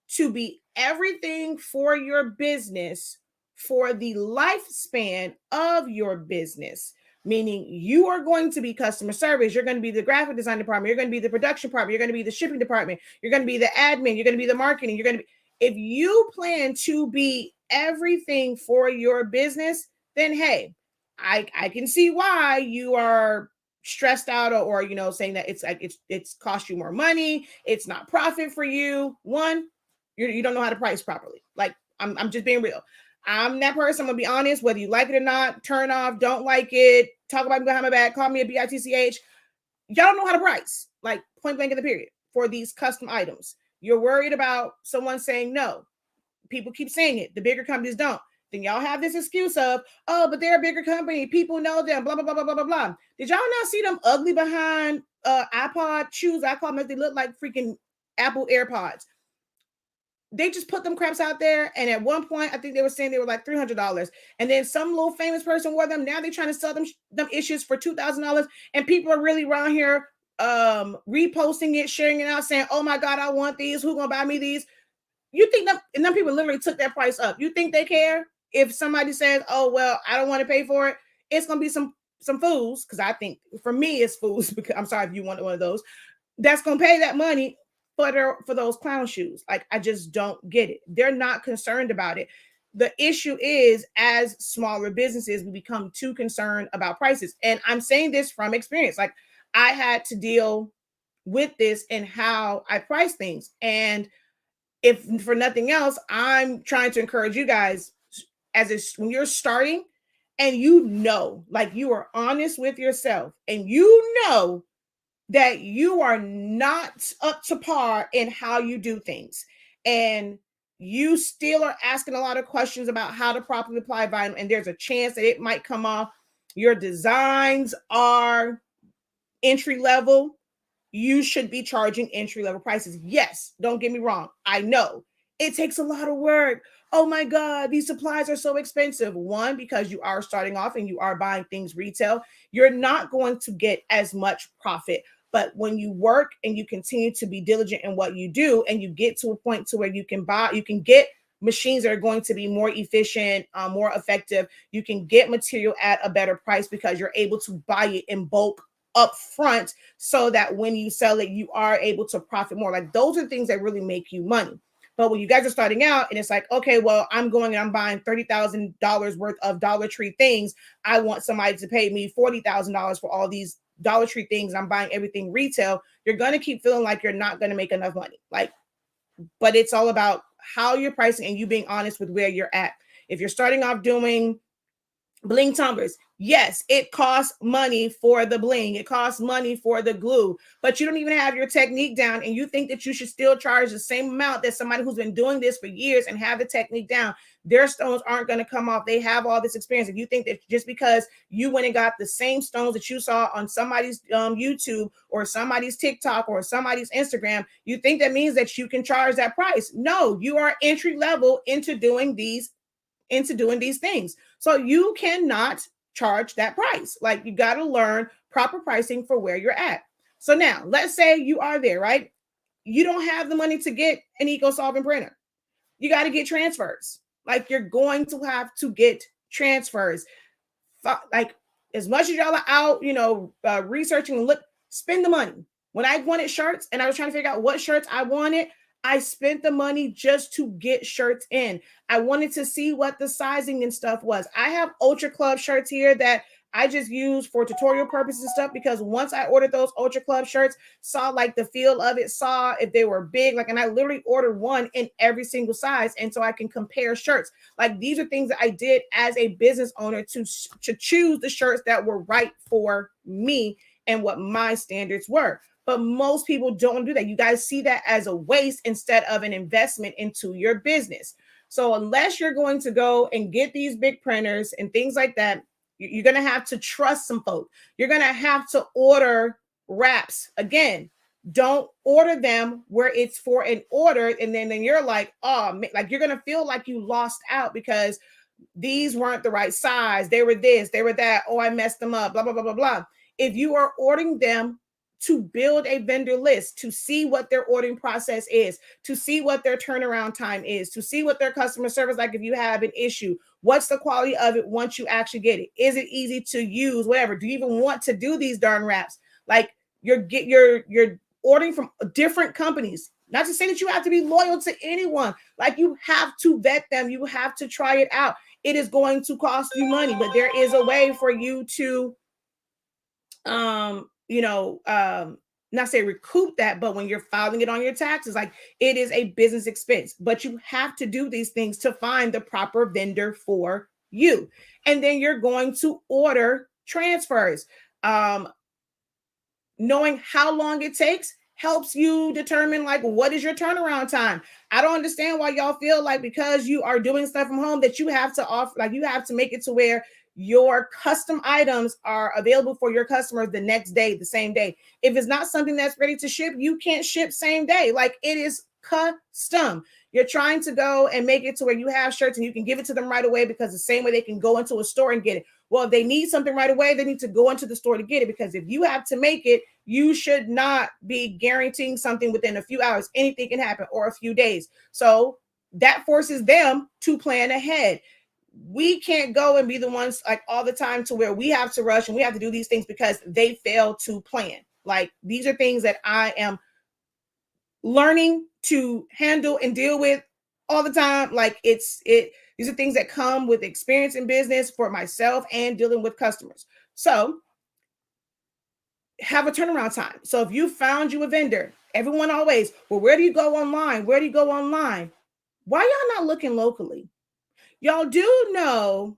A: to be everything for your business for the lifespan of your business. Meaning you are going to be customer service. You're going to be the graphic design department. You're going to be the production department. You're going to be the shipping department. You're going to be the admin. You're going to be the marketing. You're going to be, if you plan to be everything for your business, then hey, I can see why you are stressed out or saying that it's like it's cost you more money. It's not profit for you. One, you don't know how to price properly. Like I'm just being real. I'm that person. I'm gonna be honest, whether you like it or not, turn off, don't like it, talk about me behind my back, call me a bitch. Y'all don't know how to price, like point blank in the period, for these custom items. You're worried about someone saying no. people keep saying it. The bigger companies don't. Then y'all have this excuse of, oh, but they're a bigger company. People know them, blah, blah, blah, blah, blah, blah, blah. Did y'all not see them ugly behind iPod shoes? I call them, they look like freaking Apple AirPods. They just put them craps out there. And at one point, I think they were saying they were like $300. And then some little famous person wore them. Now they're trying to sell them issues for $2,000. And people are really around here reposting it, sharing it out, saying, oh my God, I want these. Who's going to buy me these? You think that, and then people literally took that price up. You think they care if somebody says, oh, well, I don't want to pay for it? It's going to be some fools, because I think for me, it's fools, because I'm sorry if you want one of those, that's going to pay that money for those clown shoes. Like, I just don't get it. They're not concerned about it. The issue is, as smaller businesses, we become too concerned about prices. And I'm saying this from experience. Like, I had to deal with this and how I price things. And if for nothing else, I'm trying to encourage you guys, when you're starting and like you are honest with yourself and that you are not up to par in how you do things, and you still are asking a lot of questions about how to properly apply vinyl, and there's a chance that it might come off, your designs are entry level, you should be charging entry level prices. Yes, don't get me wrong. I know it takes a lot of work. Oh my God, these supplies are so expensive. One, because you are starting off and you are buying things retail, you're not going to get as much profit. But when you work and you continue to be diligent in what you do, and you get to a point to where you can get machines that are going to be more efficient, more effective. You can get material at a better price because you're able to buy it in bulk up front, so that when you sell it, you are able to profit more. Like, those are things that really make you money. But when you guys are starting out and it's like, okay, well, I'm buying $30,000 worth of Dollar Tree things. I want somebody to pay me $40,000 for all these Dollar Tree things. I'm buying everything retail. You're going to keep feeling like you're not going to make enough money. But it's all about how you're pricing and you being honest with where you're at. If you're starting off doing bling tumblers, yes, it costs money for the bling. It costs money for the glue, but you don't even have your technique down, and you think that you should still charge the same amount that somebody who's been doing this for years and have the technique down. Their stones aren't going to come off. They have all this experience. If you think that just because you went and got the same stones that you saw on somebody's YouTube or somebody's TikTok or somebody's Instagram, you think that means that you can charge that price. No, you are entry level into doing these things. So you cannot charge that price. Like, you got to learn proper pricing for where you're at. So now let's say you are there, right? You don't have the money to get an eco-solvent printer. You got to get transfers. Like, you're going to have to get transfers. Like, as much as y'all are out, researching and spend the money. When I wanted shirts and I was trying to figure out what shirts I wanted, I spent the money just to get shirts in. I wanted to see what the sizing and stuff was. I have Ultra Club shirts here that I just use for tutorial purposes and stuff, because once I ordered those Ultra Club shirts, saw like the feel of it, saw if they were big, and I literally ordered one in every single size. And so I can compare shirts. Like, these are things that I did as a business owner to choose the shirts that were right for me and what my standards were. But most people don't do that. You guys see that as a waste instead of an investment into your business. So unless you're going to go and get these big printers and things like that, you're going to have to trust some folk. You're going to have to order wraps. Again, don't order them where it's for an order. And then you're like, oh, like, you're going to feel like you lost out because these weren't the right size. They were this, they were that. Oh, I messed them up, blah, blah, blah, blah, blah. If you are ordering them to build a vendor list, to see what their ordering process is, to see what their turnaround time is, to see what their customer service like if you have an issue, what's the quality of it once you actually get it? Is it easy to use? Whatever. Do you even want to do these darn wraps? Like, you're ordering from different companies. Not to say that you have to be loyal to anyone. Like, you have to vet them. You have to try it out. It is going to cost you money, but there is a way for you to not say recoup that, but when you're filing it on your taxes, like, it is a business expense, but you have to do these things to find the proper vendor for you. And then you're going to order transfers. Knowing how long it takes helps you determine like what is your turnaround time. I don't understand why y'all feel like because you are doing stuff from home that you have to offer, like you have to make it to where your custom items are available for your customers the next day, the same day. If it's not something that's ready to ship, you can't ship same day. Like it is custom. You're trying to go and make it to where you have shirts and you can give it to them right away because the same way they can go into a store and get it. Well, if they need something right away, they need to go into the store to get it, because if you have to make it, you should not be guaranteeing something within a few hours. Anything can happen, or a few days. So that forces them to plan ahead. We can't go and be the ones like all the time to where we have to rush and we have to do these things because they fail to plan. Like these are things that I am learning to handle and deal with all the time. Like these are things that come with experience in business for myself and dealing with customers. So have a turnaround time. So if you found you a vendor, everyone always, well, where do you go online? Where do you go online? Why y'all not looking locally? Y'all do know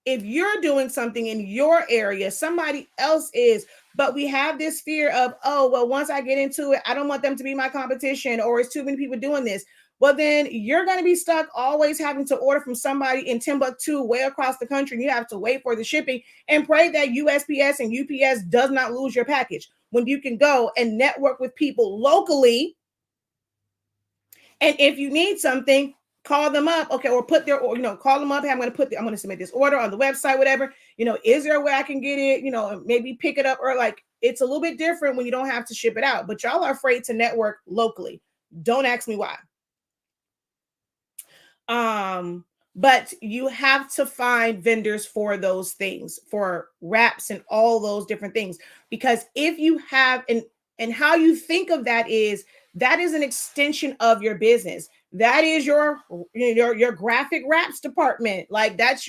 A: if you're doing something in your area, somebody else is, but we have this fear of, oh, well, once I get into it, I don't want them to be my competition, or it's too many people doing this. Well, then you're going to be stuck always having to order from somebody in Timbuktu way across the country. And you have to wait for the shipping and pray that USPS and UPS does not lose your package when you can go and network with people locally. And if you need something, call them up, okay, or put their, or call them up. Hey, I'm going to submit this order on the website, whatever. Is there a way I can get it? Maybe pick it up, or like it's a little bit different when you don't have to ship it out. But y'all are afraid to network locally. Don't ask me why. But you have to find vendors for those things, for wraps and all those different things, because if you have and how you think of that is an extension of your business. That is your graphic wraps department. Like that's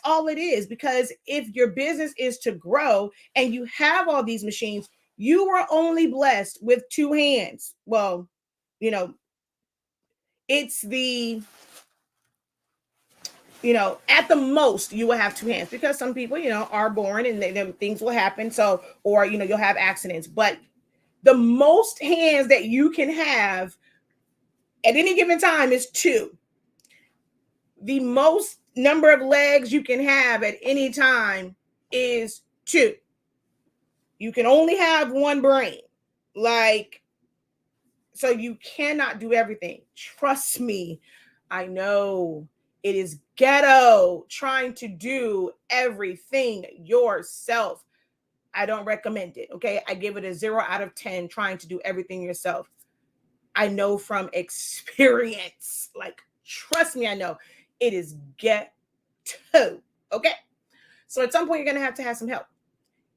A: all it is. Because if your business is to grow and you have all these machines, you are only blessed with two hands. Well, it's at the most you will have two hands, because some people, are born and then things will happen. So, or, you'll have accidents, but the most hands that you can have at any given time is two. The most number of legs you can have at any time is two. You can only have one brain. So you cannot do everything. Trust me. I know it is ghetto trying to do everything yourself. I don't recommend it. Okay. I give it a 0 out of 10 trying to do everything yourself. I know from experience, like, trust me, I know it is ghetto. Okay. So at some point, you're going to have some help,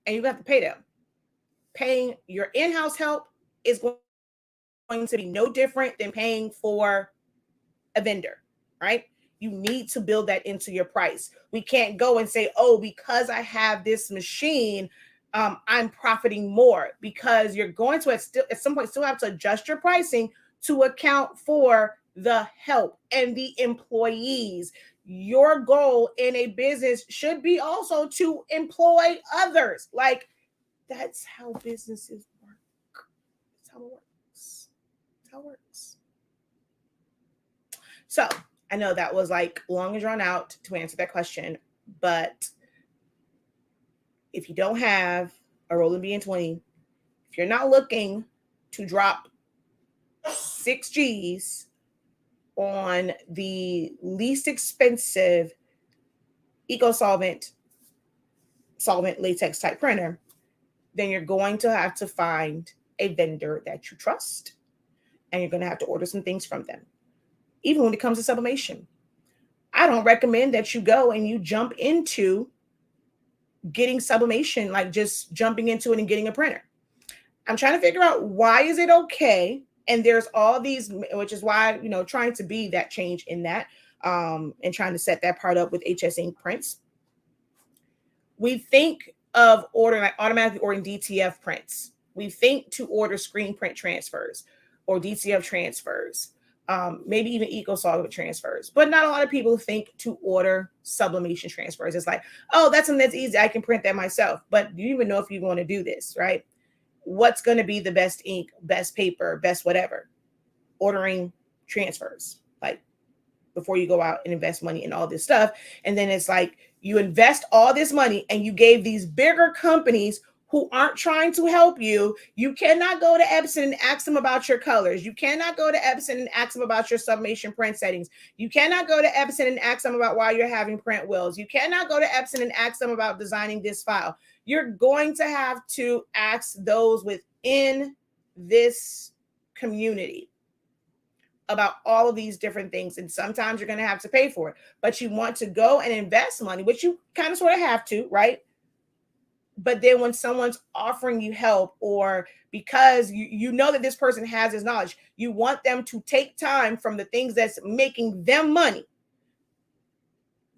A: and you have to pay them. Paying your in-house help is going to be no different than paying for a vendor, right? You need to build that into your price. We can't go and say, oh, because I have this machine, I'm profiting more, because you're going to at some point still have to adjust your pricing to account for the help and the employees. Your goal in a business should be also to employ others. Like, that's how businesses work. That's how it works. That's how it works. So I know that was like long and drawn out to answer that question, but if you don't have a rolling BN20, if you're not looking to drop 6 G's on the least expensive solvent latex type printer, then you're going to have to find a vendor that you trust, and you're going to have to order some things from them. Even when it comes to sublimation, I don't recommend that you go and you jump into getting sublimation, like just jumping into it and getting a printer. I'm trying to figure out, why is it okay? And there's all these, which is why, trying to be that change in that, and trying to set that part up with HS Ink prints. We think of automatically ordering DTF prints. We think to order screen print transfers or DTF transfers, maybe even EcoSolvent transfers. But not a lot of people think to order sublimation transfers. It's like, oh, that's something that's easy. I can print that myself. But do you even know if you want to do this, right? what's going to be the best ink, best paper, best whatever. Ordering transfers, like before you go out and invest money in all this stuff. And then it's like you invest all this money and you gave these bigger companies who aren't trying to help you. You cannot go to Epson and ask them about your colors. You cannot go to Epson and ask them about your sublimation print settings. You cannot go to Epson and ask them about why you're having print wills. You cannot go to Epson and ask them about designing this file. You're going to have to ask those within this community about all of these different things. And sometimes you're going to have to pay for it, but you want to go and invest money, which you kind of sort of have to, right? But then when someone's offering you help, or because you know that this person has this knowledge, you want them to take time from the things that's making them money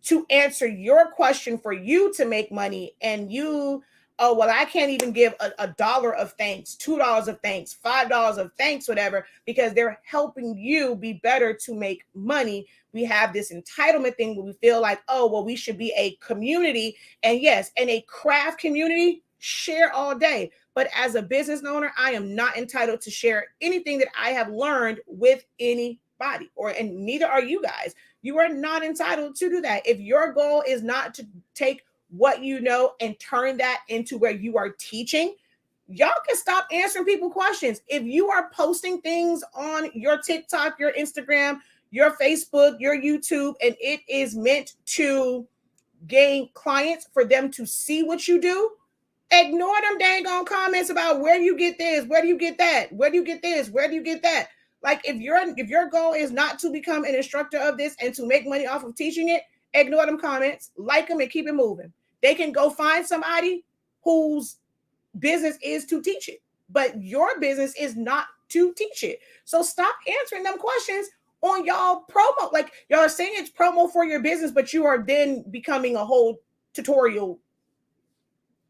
A: to answer your question for you to make money. And you, oh, well, I can't even give a dollar of thanks, $2 of thanks, $5 of thanks, whatever, because they're helping you be better to make money. We have this entitlement thing where we feel like, oh, well, we should be a community. And yes, in a craft community, share all day. But as a business owner, I am not entitled to share anything that I have learned with anybody, and neither are you guys. You are not entitled to do that. If your goal is not to take what you know and turn that into where you are teaching, y'all can stop answering people questions. If you are posting things on your TikTok, your Instagram, your Facebook, your YouTube, and it is meant to gain clients for them to see what you do, ignore them dang on comments about where do you get this, where do you get that, where do you get this, where do you get that. Like if your goal is not to become an instructor of this and to make money off of teaching it, ignore them comments, like them, and keep it moving. They can go find somebody whose business is to teach it, but your business is not to teach it. So stop answering them questions on y'all promo. Like y'all are saying it's promo for your business, but you are then becoming a whole tutorial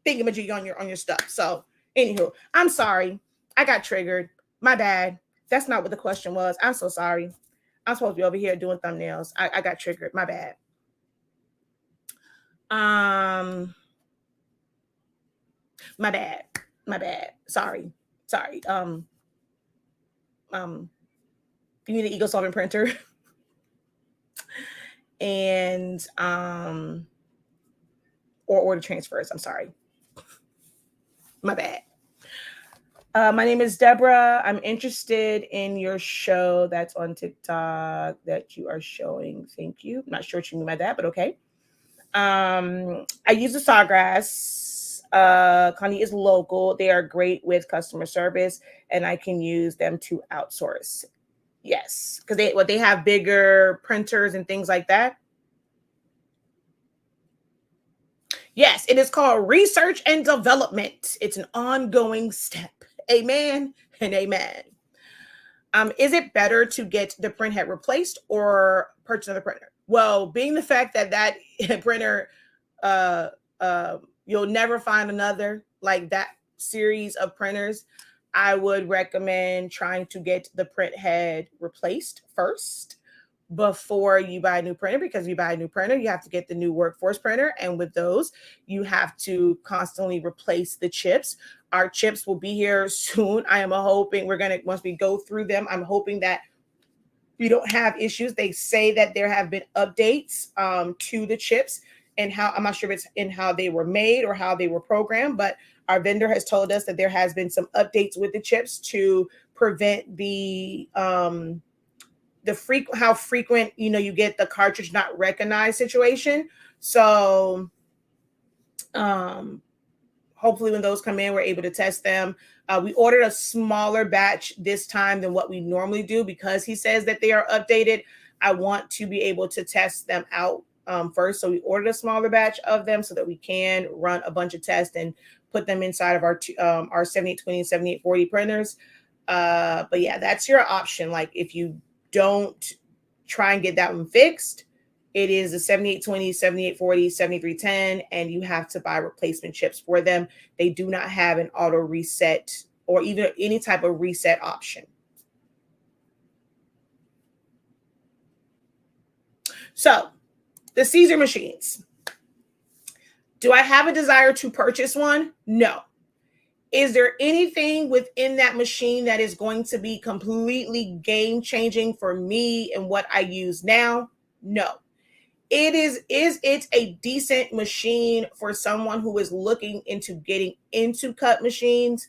A: thingamajig on your stuff. So anywho, I'm sorry. I got triggered. My bad. That's not what the question was. I'm so sorry. I'm supposed to be over here doing thumbnails. I got triggered. My bad. My bad. Sorry. You need an Eagle solvent printer. And or order transfers. I'm sorry. My bad. My name is Deborah. I'm interested in your show that's on TikTok that you are showing. Thank you. I'm not sure what you mean by that, but okay. I use the Sawgrass. Connie is local. They are great with customer service, and I can use them to outsource. Yes, because they have bigger printers and things like that. Yes, it is called research and development. It's an ongoing step. Amen and amen. Is it better to get the print head replaced or purchase another printer? Well, being the fact that printer, you'll never find another like that series of printers, I would recommend trying to get the print head replaced first before you buy a new printer, because if you buy a new printer, you have to get the new workforce printer. And with those, you have to constantly replace the chips. Our chips will be here soon. I am hoping once we go through them, I'm hoping that we don't have issues. They say that there have been updates to the chips and how, I'm not sure if it's in how they were made or how they were programmed, but our vendor has told us that there has been some updates with the chips to prevent how frequent, you get the cartridge not recognized situation. So hopefully when those come in, we're able to test them. We ordered a smaller batch this time than what we normally do because he says that they are updated. I want to be able to test them out first. So we ordered a smaller batch of them so that we can run a bunch of tests and put them inside of our 7820 and 7840 printers. But yeah, that's your option. Like if you don't try and get that one fixed, it is a 7820, 7840, 7310, and you have to buy replacement chips for them. They do not have an auto reset or even any type of reset option. So the Caesar machines. Do I have a desire to purchase one? No. Is there anything within that machine that is going to be completely game changing for me and what I use now? No. Is it a decent machine for someone who is looking into getting into cut machines?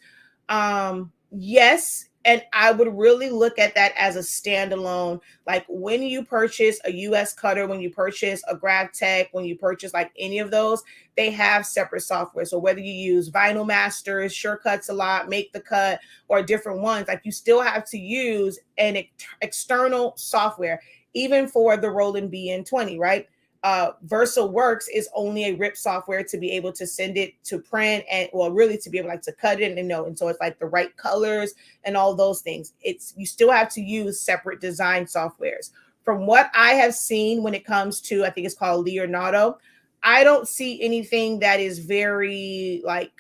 A: Yes, and I would really look at that as a standalone. Like when you purchase a US cutter, when you purchase a GravTech, when you purchase like any of those, they have separate software. So whether you use Vinyl Masters, Cuts a lot, Make the Cut, or different ones, like you still have to use an external software, even for the Roland BN20, right? VersaWorks is only a rip software to be able to send it to print and, well, really to be able like to cut it and know. And so it's like the right colors and all those things. It's, you still have to use separate design softwares. From what I have seen when it comes to, I think it's called Leonardo, I don't see anything that is very like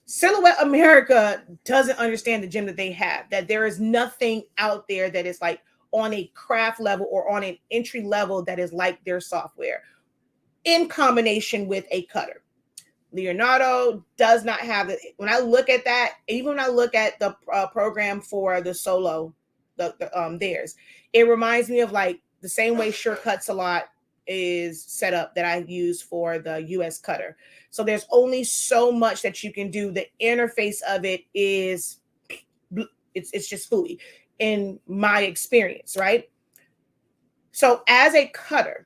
A: Silhouette America doesn't understand the gem that they have, that there is nothing out there that is like on a craft level or on an entry level that is like their software in combination with a cutter. Leonardo does not have it. When I look at that, even when I look at the program for the Solo, theirs, it reminds me of like the same way Cuts a lot is set up that I use for the US cutter. So there's only so much that you can do. The interface of it is, it's just fooey in my experience, right? So as a cutter,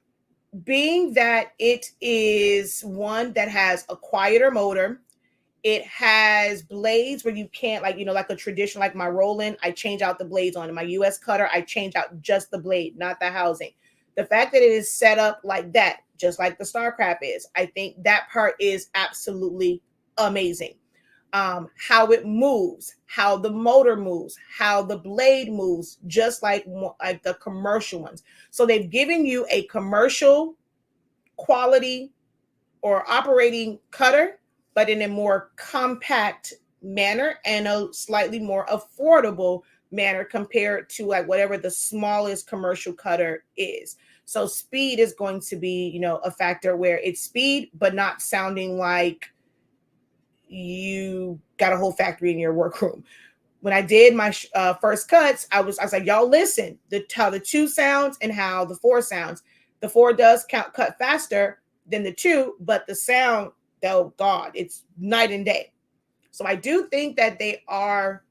A: being that it is one that has a quieter motor, it has blades where you can't, like, you know, like a traditional, like my Roland, I change out the blades on it. My US cutter, I change out just the blade, not the housing. The fact that it is set up like that, just like the StarCraft is, I think that part is absolutely amazing. How it moves, how the motor moves, how the blade moves, just like the commercial ones. So they've given you a commercial quality or operating cutter, but in a more compact manner and a slightly more affordable manner compared to like whatever the smallest commercial cutter is. So speed is going to be, you know, a factor where it's speed, but not sounding like you got a whole factory in your workroom. When I did my first cuts, I was like, y'all listen, how the 2 sounds and how the 4 sounds. The 4 does cut faster than the 2, but the sound, oh God, it's night and day. So I do think that they are,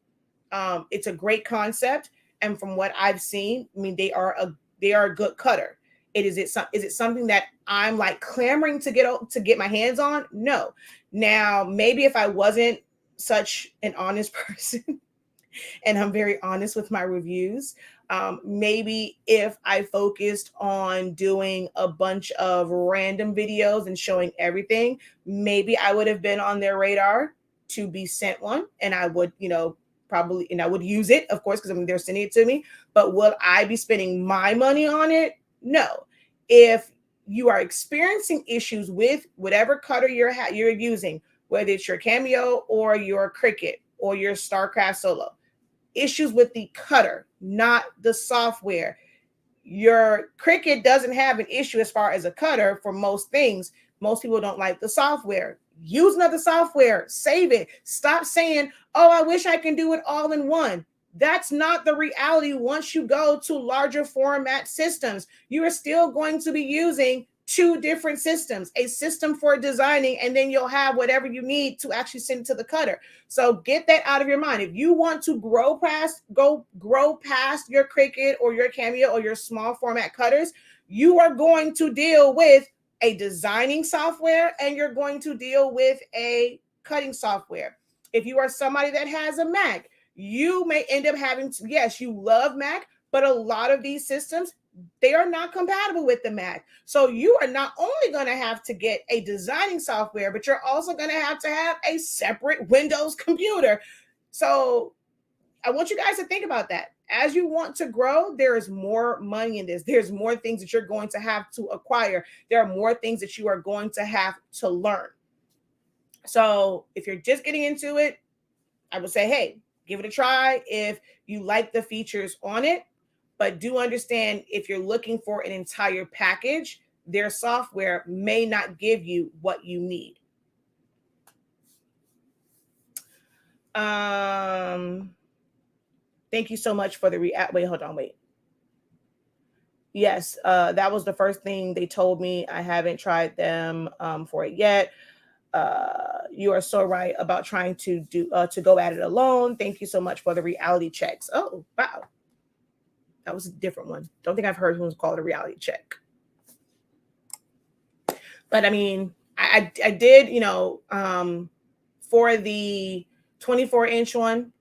A: it's a great concept. And from what I've seen, I mean, they are a good cutter. Is it something that I'm like clamoring to get my hands on? No. Now, maybe if I wasn't such an honest person, and I'm very honest with my reviews, maybe if I focused on doing a bunch of random videos and showing everything, maybe I would have been on their radar to be sent one, and I would, you know, probably, and I would use it, of course, because I mean they're sending it to me. But will I be spending my money on it? No. If you are experiencing issues with whatever cutter you're using, whether it's your Cameo or your Cricut or your StarCraft Solo, issues with the cutter, not the software. Your Cricut doesn't have an issue as far as a cutter for most things. Most people don't like the software. Use another software, save it. Stop saying, oh, I wish I can do it all in one. That's not the reality. Once you go to larger format systems, you are still going to be using 2 different systems, a system for designing, and then you'll have whatever you need to actually send to the cutter. So get that out of your mind. If you want to grow past your Cricut or your Cameo or your small format cutters, you are going to deal with a designing software and you're going to deal with a cutting software. If you are somebody that has a Mac, you may end up having to, yes, you love Mac, but a lot of these systems, they are not compatible with the Mac. So you are not only going to have to get a designing software, but you're also going to have a separate Windows computer. So I want you guys to think about that. As you want to grow, there is more money in this. There's more things that you're going to have to acquire. There are more things that you are going to have to learn. So if you're just getting into it, I would say, hey, give it a try if you like the features on it. But do understand, if you're looking for an entire package, their software may not give you what you need. Thank you so much for the wait, hold on, wait. Yes, that was the first thing they told me. I haven't tried them for it yet. You are so right about trying to go at it alone. Thank you so much for the reality checks. Oh, wow. That was a different one. Don't think I've heard who's called a reality check. But I mean, I did, for the 24-inch one,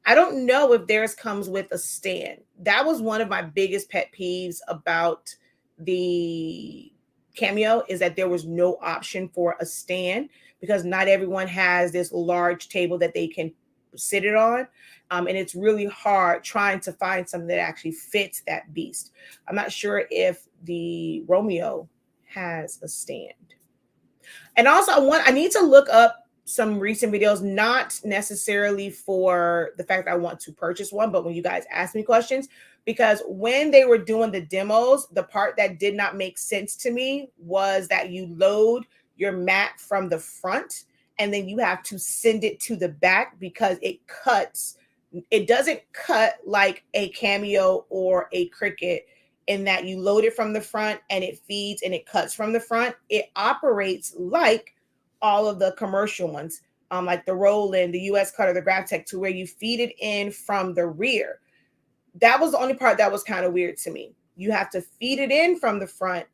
A: I don't know if theirs comes with a stand. That was one of my biggest pet peeves about the Cameo, is that there was no option for a stand, because not everyone has this large table that they can sit it on. And it's really hard trying to find something that actually fits that beast. I'm not sure if the Romeo has a stand. And also, I need to look up some recent videos, not necessarily for the fact that I want to purchase one, but when you guys ask me questions, because when they were doing the demos, the part that did not make sense to me was that you load your mat from the front and then you have to send it to the back, because it cuts. It doesn't cut like a Cameo or a Cricut, in that you load it from the front and it feeds and it cuts from the front. It operates like all of the commercial ones, like the Roland, the US Cutter, the GrafTech, to where you feed it in from the rear. That was the only part that was kind of weird to me. You have to feed it in from the front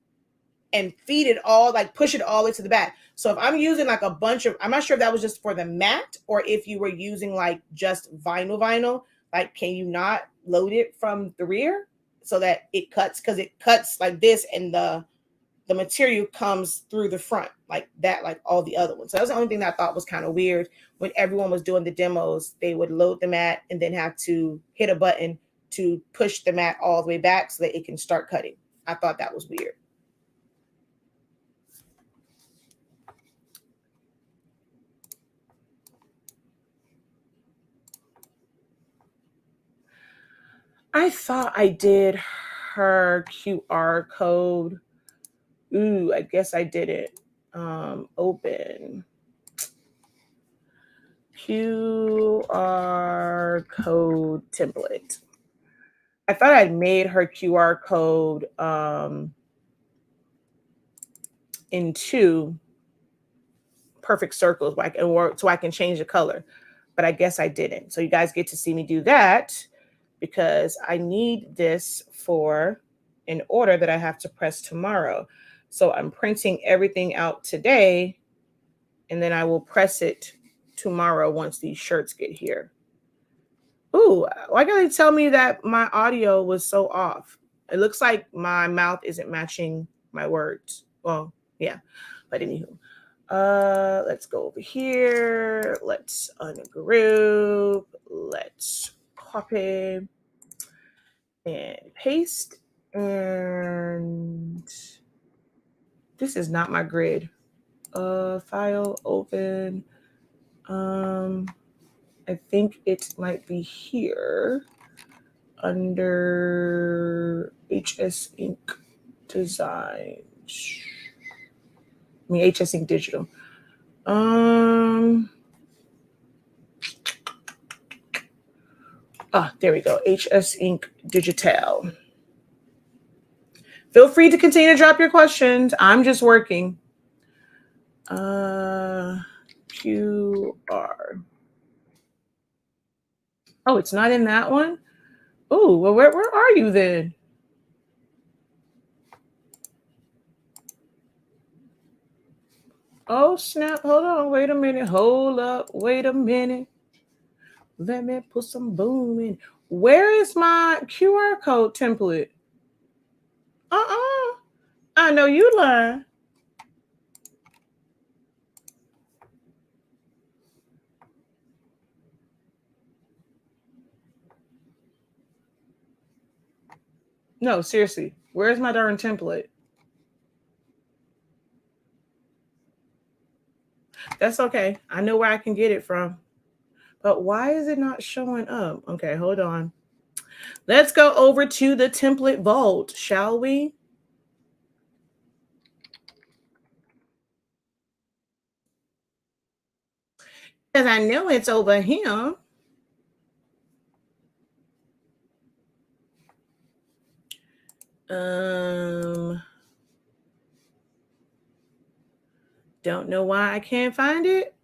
A: and feed it all, like push it all the way to the back. So if I'm using like a bunch of, I'm not sure if that was just for the mat or if you were using like just vinyl, like can you not load it from the rear so that it cuts? Because it cuts like this, and the material comes through the front like that, like all the other ones. So that was the only thing that I thought was kind of weird. When everyone was doing the demos, they would load the mat and then have to hit a button to push the mat all the way back so that it can start cutting. I thought that was weird. I thought I did her QR code. Ooh, I guess I did it. Open QR code template. I thought I'd made her QR code into perfect circles so I can change the color, but I guess I didn't. So you guys get to see me do that, because I need this for an order that I have to press tomorrow. So I'm printing everything out today, and then I will press it tomorrow once these shirts get here. Ooh, why can't they tell me that my audio was so off? It looks like my mouth isn't matching my words. Well, yeah, but anywho. Let's go over here. Let's ungroup. Let's copy and paste. And this is not my grid. File open. I think it might be here under HS Ink Design. I mean HS Ink Digital. There we go. HS Ink Digital. Feel free to continue to drop your questions. I'm just working. QR. Oh, it's not in that one? Oh, well, where are you then? Oh, snap. Hold on. Wait a minute. Hold up. Wait a minute. Let me put some boom in. Where is my QR code template? I know you lying. No, seriously. Where's my darn template? That's okay. I know where I can get it from. But why is it not showing up? Okay, hold on. Let's go over to the template vault, shall we? Because I know it's over here. Don't know why I can't find it,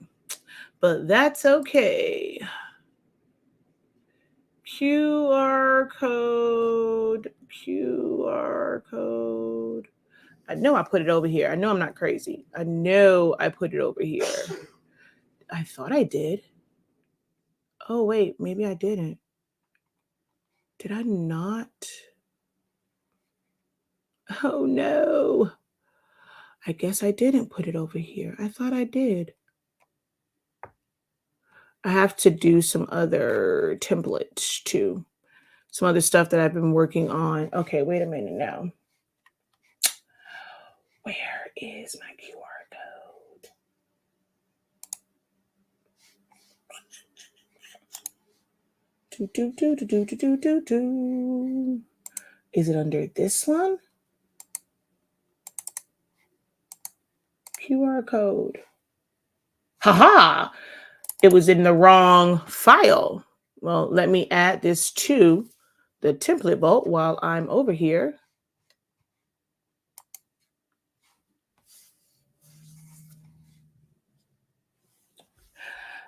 A: but that's okay. QR code. I know I put it over here. I know I'm not crazy. I know I put it over here. I thought I did. Oh, wait, maybe I didn't. Did I not? Oh, no. I guess I didn't put it over here. I thought I did. I have to do some other templates too. Some other stuff that I've been working on. Okay, wait a minute now. Where is my QR code? Is it under this one? QR code. Haha! It was in the wrong file. Well, let me add this to the template vault while I'm over here.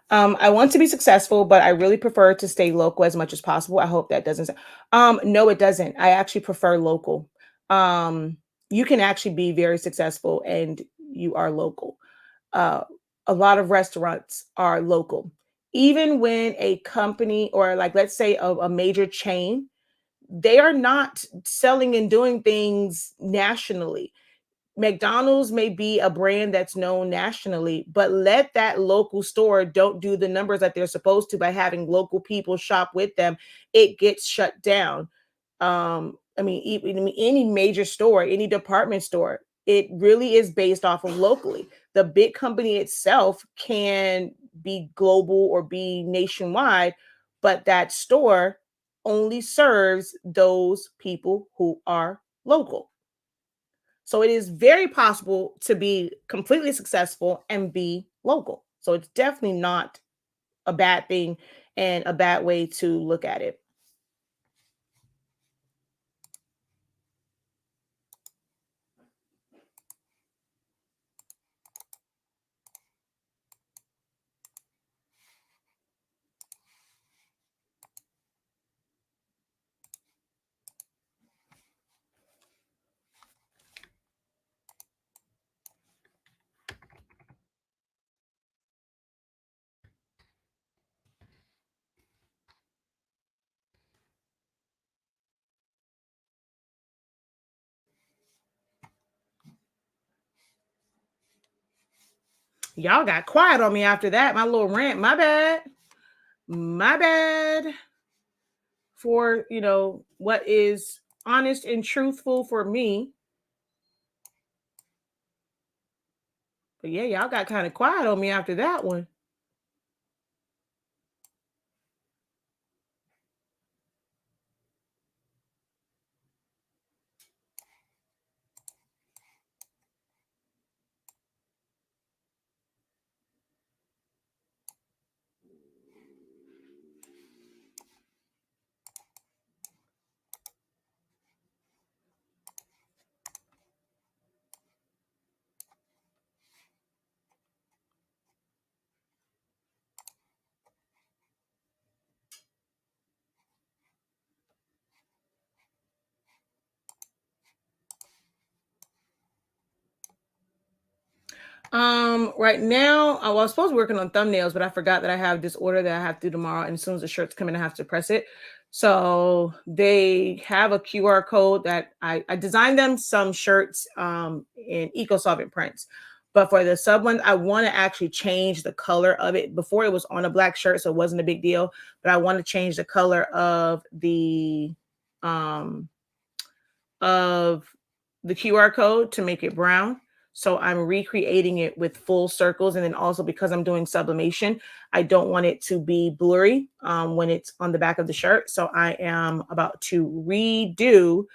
A: I want to be successful, but I really prefer to stay local as much as possible. I hope that doesn't. No, it doesn't. I actually prefer local. You can actually be very successful and you are local. Uh, a lot of restaurants are local. Even when a company or like let's say a major chain, they are not selling and doing things nationally. McDonald's may be a brand that's known nationally, but let that local store don't do the numbers that they're supposed to by having local people shop with them, it gets shut down. Any major store, any department store, it really is based off of locally. The big company itself can be global or be nationwide, but that store only serves those people who are local. So it is very possible to be completely successful and be local. So it's definitely not a bad thing and a bad way to look at it. Y'all got quiet on me after that. My little rant. My bad. My bad for, what is honest and truthful for me. But yeah, y'all got kind of quiet on me after that one. Right now, I was supposed to be working on thumbnails, but I forgot that I have this order that I have to do tomorrow. And as soon as the shirts come in, I have to press it. So they have a QR code that I designed them some shirts in eco-solvent prints. But for the sub ones, I want to actually change the color of it. Before it was on a black shirt, so it wasn't a big deal. But I want to change the color um of the QR code to make it brown. So I'm recreating it with full circles. And then also because I'm doing sublimation, I don't want it to be blurry when it's on the back of the shirt. So I am about to redo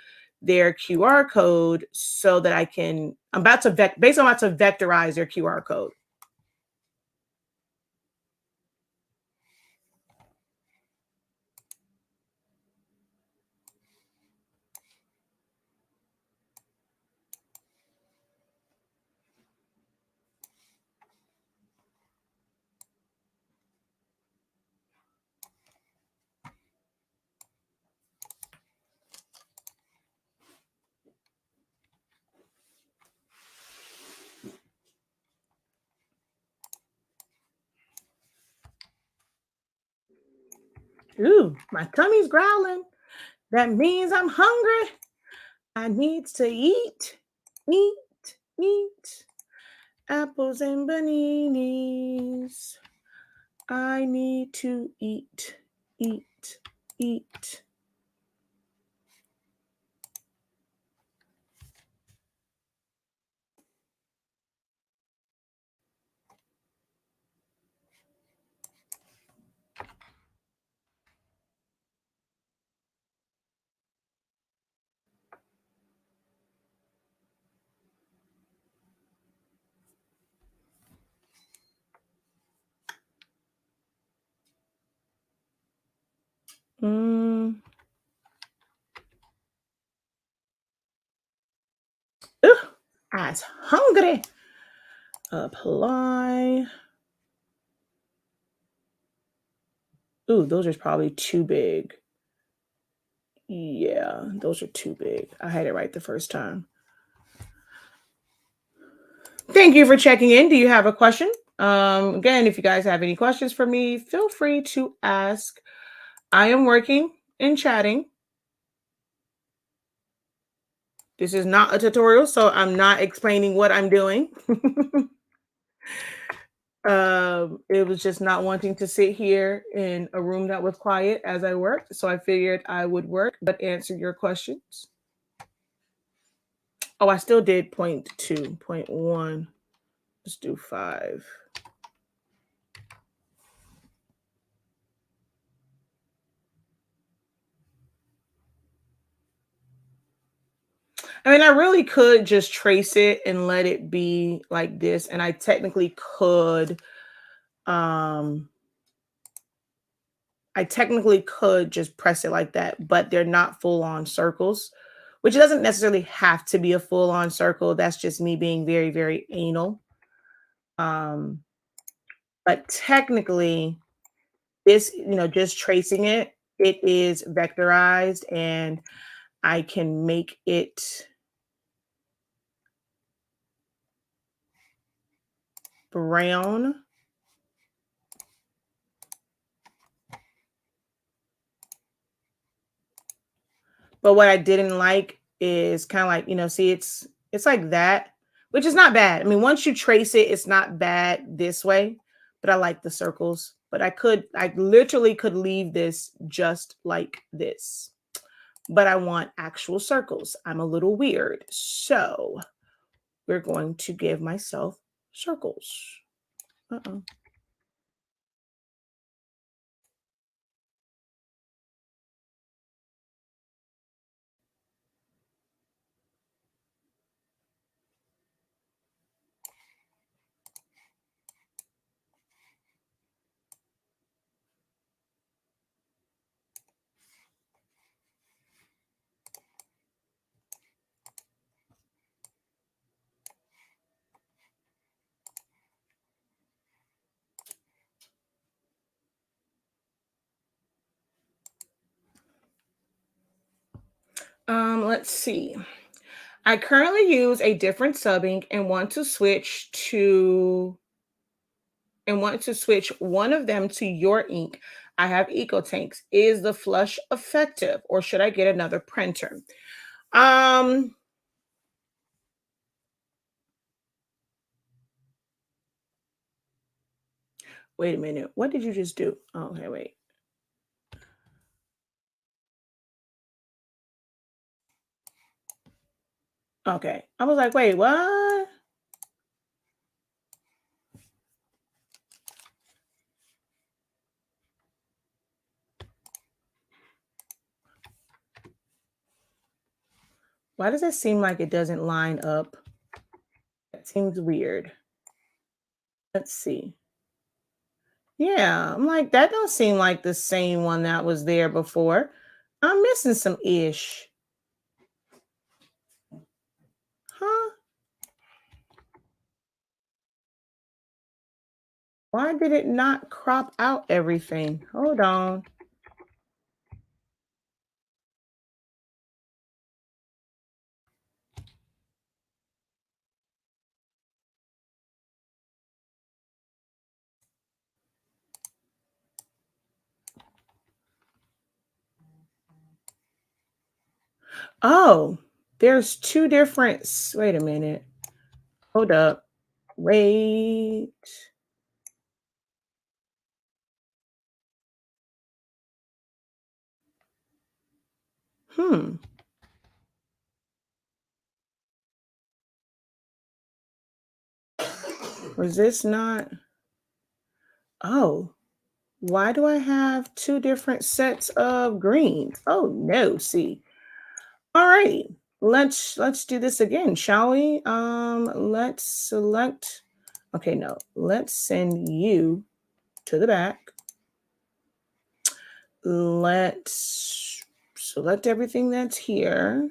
A: their QR code so that I'm about to vectorize their QR code. Ooh, my tummy's growling. That means I'm hungry. I need to eat, eat. Apples and bananas. I need to eat. Ooh, I was hungry. Apply. Ooh, those are probably too big. Yeah, those are too big. I had it right the first time. Thank you for checking in. Do you have a question? Again, if you guys have any questions for me, feel free to ask. I am working and chatting. This is not a tutorial, so I'm not explaining what I'm doing. It was just not wanting to sit here in a room that was quiet as I worked. So I figured I would work, but answer your questions. Oh, I still did 0.2, 0.1. Let's do 5. I mean, I really could just trace it and let it be like this. And I technically could, um, just press it like that, but they're not full on circles, which doesn't necessarily have to be a full on circle. That's just me being very, very anal. Um, but technically, this, just tracing it, it is vectorized and I can make it brown. But what I didn't like is kind of like, see, it's like that, which is not bad. I mean, once you trace it, it's not bad this way, but I like the circles. But I literally could leave this just like this. But I want actual circles. I'm a little weird. So we're going to give myself circles. Uh-oh. Let's see. I currently use a different sub-ink and want to switch one of them to your ink. I have eco tanks. Is the flush effective or should I get another printer? Um Wait a minute. What did you just do? Oh, okay, wait. Okay. I was like, wait, what? Why does it seem like it doesn't line up? That seems weird. Let's see. Yeah, I'm like, that don't seem like the same one that was there before. I'm missing some ish. Huh? Why did it not crop out everything? Hold on. Oh, there's two different. Wait a minute. Hold up. Wait. Hmm. Was this not? Oh, why do I have two different sets of greens? Oh no, see. All right. Let's do this again, shall we? Let's select. Okay, no. Let's send you to the back. Let's select everything that's here.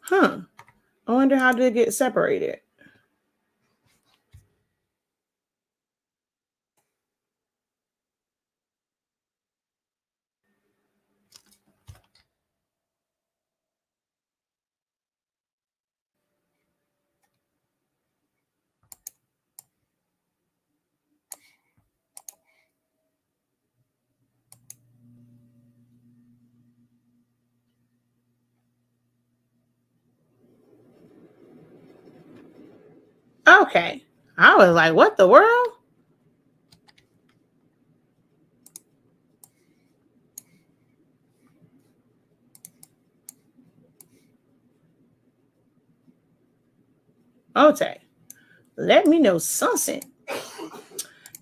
A: Huh. I wonder how did it get separated. Okay. I was like, what the world? Okay. Let me know something.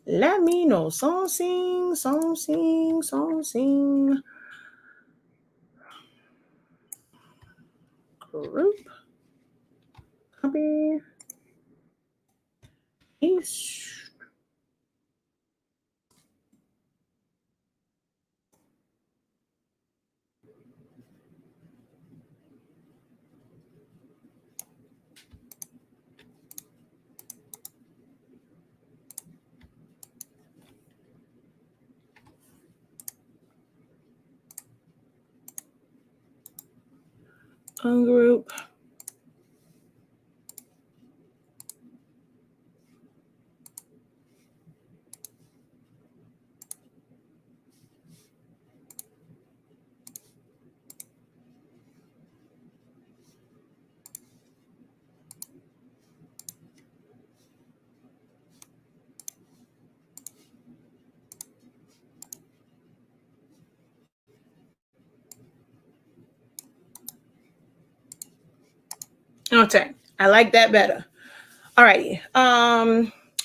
A: Let me know something, something, something. Group. Copy. Paste. Ungroup. Okay. I like that better. All righty.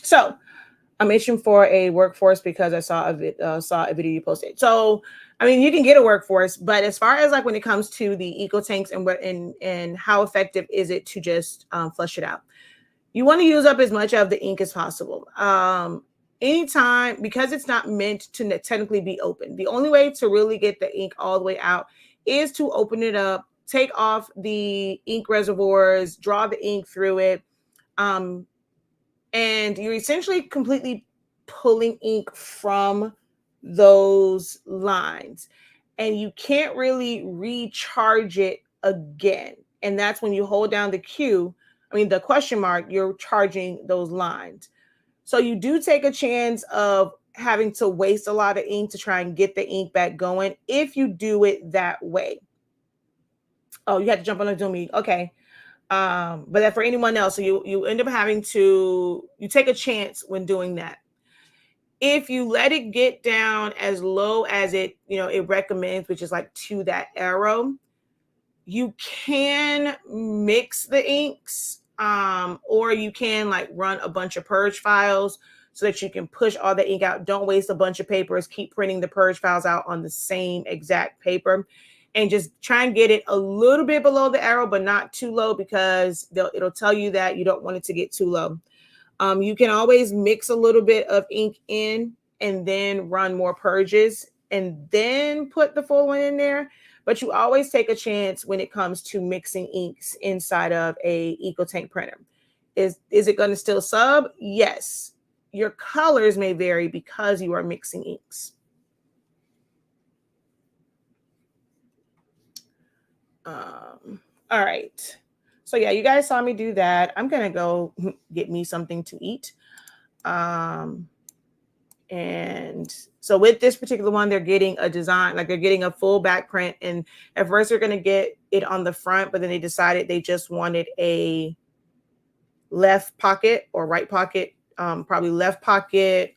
A: So I'm itching for a workforce because I saw a video you posted. So I mean, you can get a workforce, but as far as like when it comes to the eco tanks and what and how effective is it to just flush it out? You want to use up as much of the ink as possible. Anytime, because it's not meant to technically be open. The only way to really get the ink all the way out is to open it up, take off the ink reservoirs, draw the ink through it. Um, and you're essentially completely pulling ink from those lines, and you can't really recharge it again. And that's when you hold down the Q, I mean the question mark, you're charging those lines. So you do take a chance of having to waste a lot of ink to try and get the ink back going if you do it that way. Oh, you had to jump on a Zoom meeting. Okay. But that for anyone else, so you end up having to, you take a chance when doing that. If you let it get down as low as it recommends, which is like to that arrow, you can mix the inks, or you can like run a bunch of purge files so that you can push all the ink out. Don't waste a bunch of papers. Keep printing the purge files out on the same exact paper, and just try and get it a little bit below the arrow, but not too low, because it'll tell you that you don't want it to get too low. You can always mix a little bit of ink in and then run more purges and then put the full one in there. But you always take a chance when it comes to mixing inks inside of a EcoTank printer. Is it going to still sub? Yes. Your colors may vary because you are mixing inks. All right. So yeah, you guys saw me do that. I'm gonna go get me something to eat. Um, And so with this particular one, they're getting a design, like they're getting a full back print. And at first they're going to get it on the front, but then they decided they just wanted a left pocket or right pocket, probably left pocket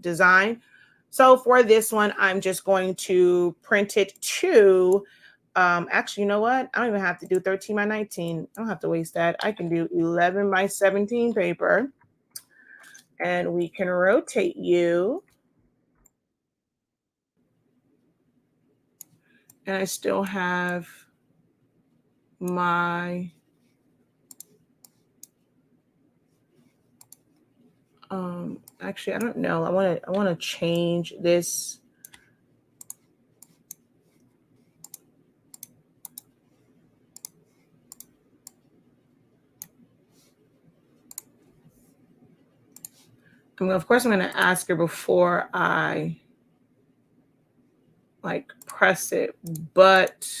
A: design. So for this one, I'm just going to print it to, actually, you know what? I don't even have to do 13 by 19. I don't have to waste that. I can do 11 by 17 paper. And we can rotate you. And I still have my actually, I don't know. I want to change this. I mean, of course, I'm going to ask her before I like press it, but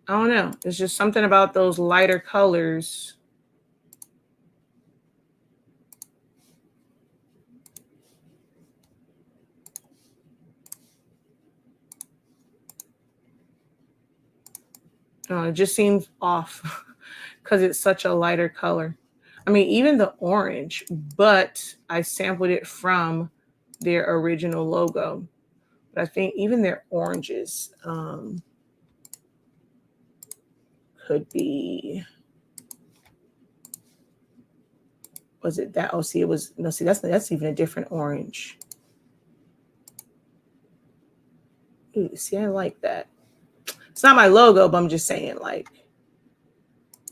A: I don't know. It's just something about those lighter colors. It just seems off because it's such a lighter color. I mean, even the orange, but I sampled it from their original logo. But I think even their oranges could be, was it that? Oh, see, it was, no, see, that's even a different orange. Ooh, see, I like that. It's not my logo, but I'm just saying, like,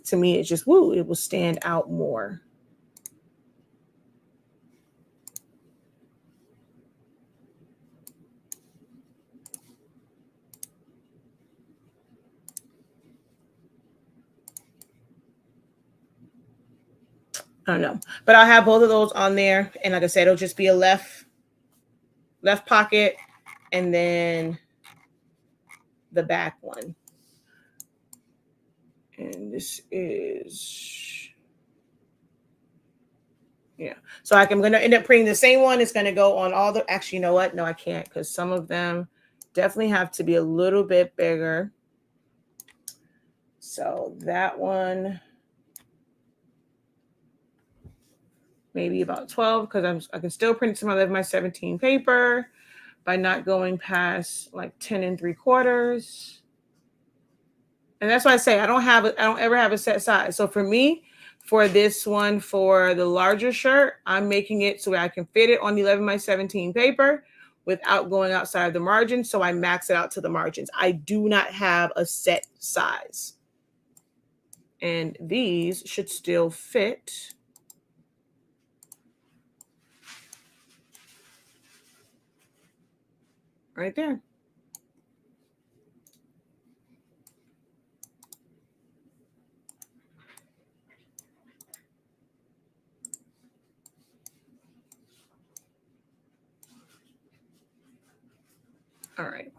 A: to me, it's just, woo, it will stand out more. I don't know, but I'll have both of those on there. And like I said, it'll just be a left pocket and then the back one. And this is, yeah. So I'm going to end up printing the same one. It's going to go on all the, actually, you know what? No, I can't, because some of them definitely have to be a little bit bigger. So that one, maybe about 12, because I can still print some of my 17 paper by not going past like 10 3/4. And that's why I say I don't ever have a set size. So for me, for this one, for the larger shirt, I'm making it so I can fit it on the 11 by 17 paper without going outside of the margin. So I max it out to the margins. I do not have a set size. And these should still fit. Right there. All right.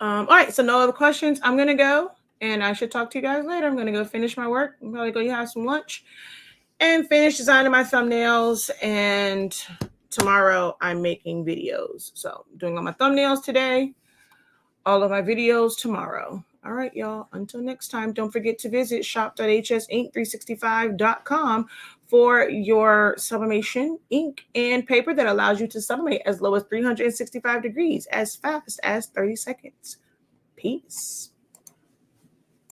A: All right. So no other questions. I'm going to go, and I should talk to you guys later. I'm going to go finish my work. I'm probably go have some lunch and finish designing my thumbnails. And tomorrow I'm making videos. So I'm doing all my thumbnails today, all of my videos tomorrow. All right, y'all. Until next time, don't forget to visit shop.hsink365.com for your sublimation ink and paper that allows you to sublimate as low as 365 degrees as fast as 30 seconds. Peace.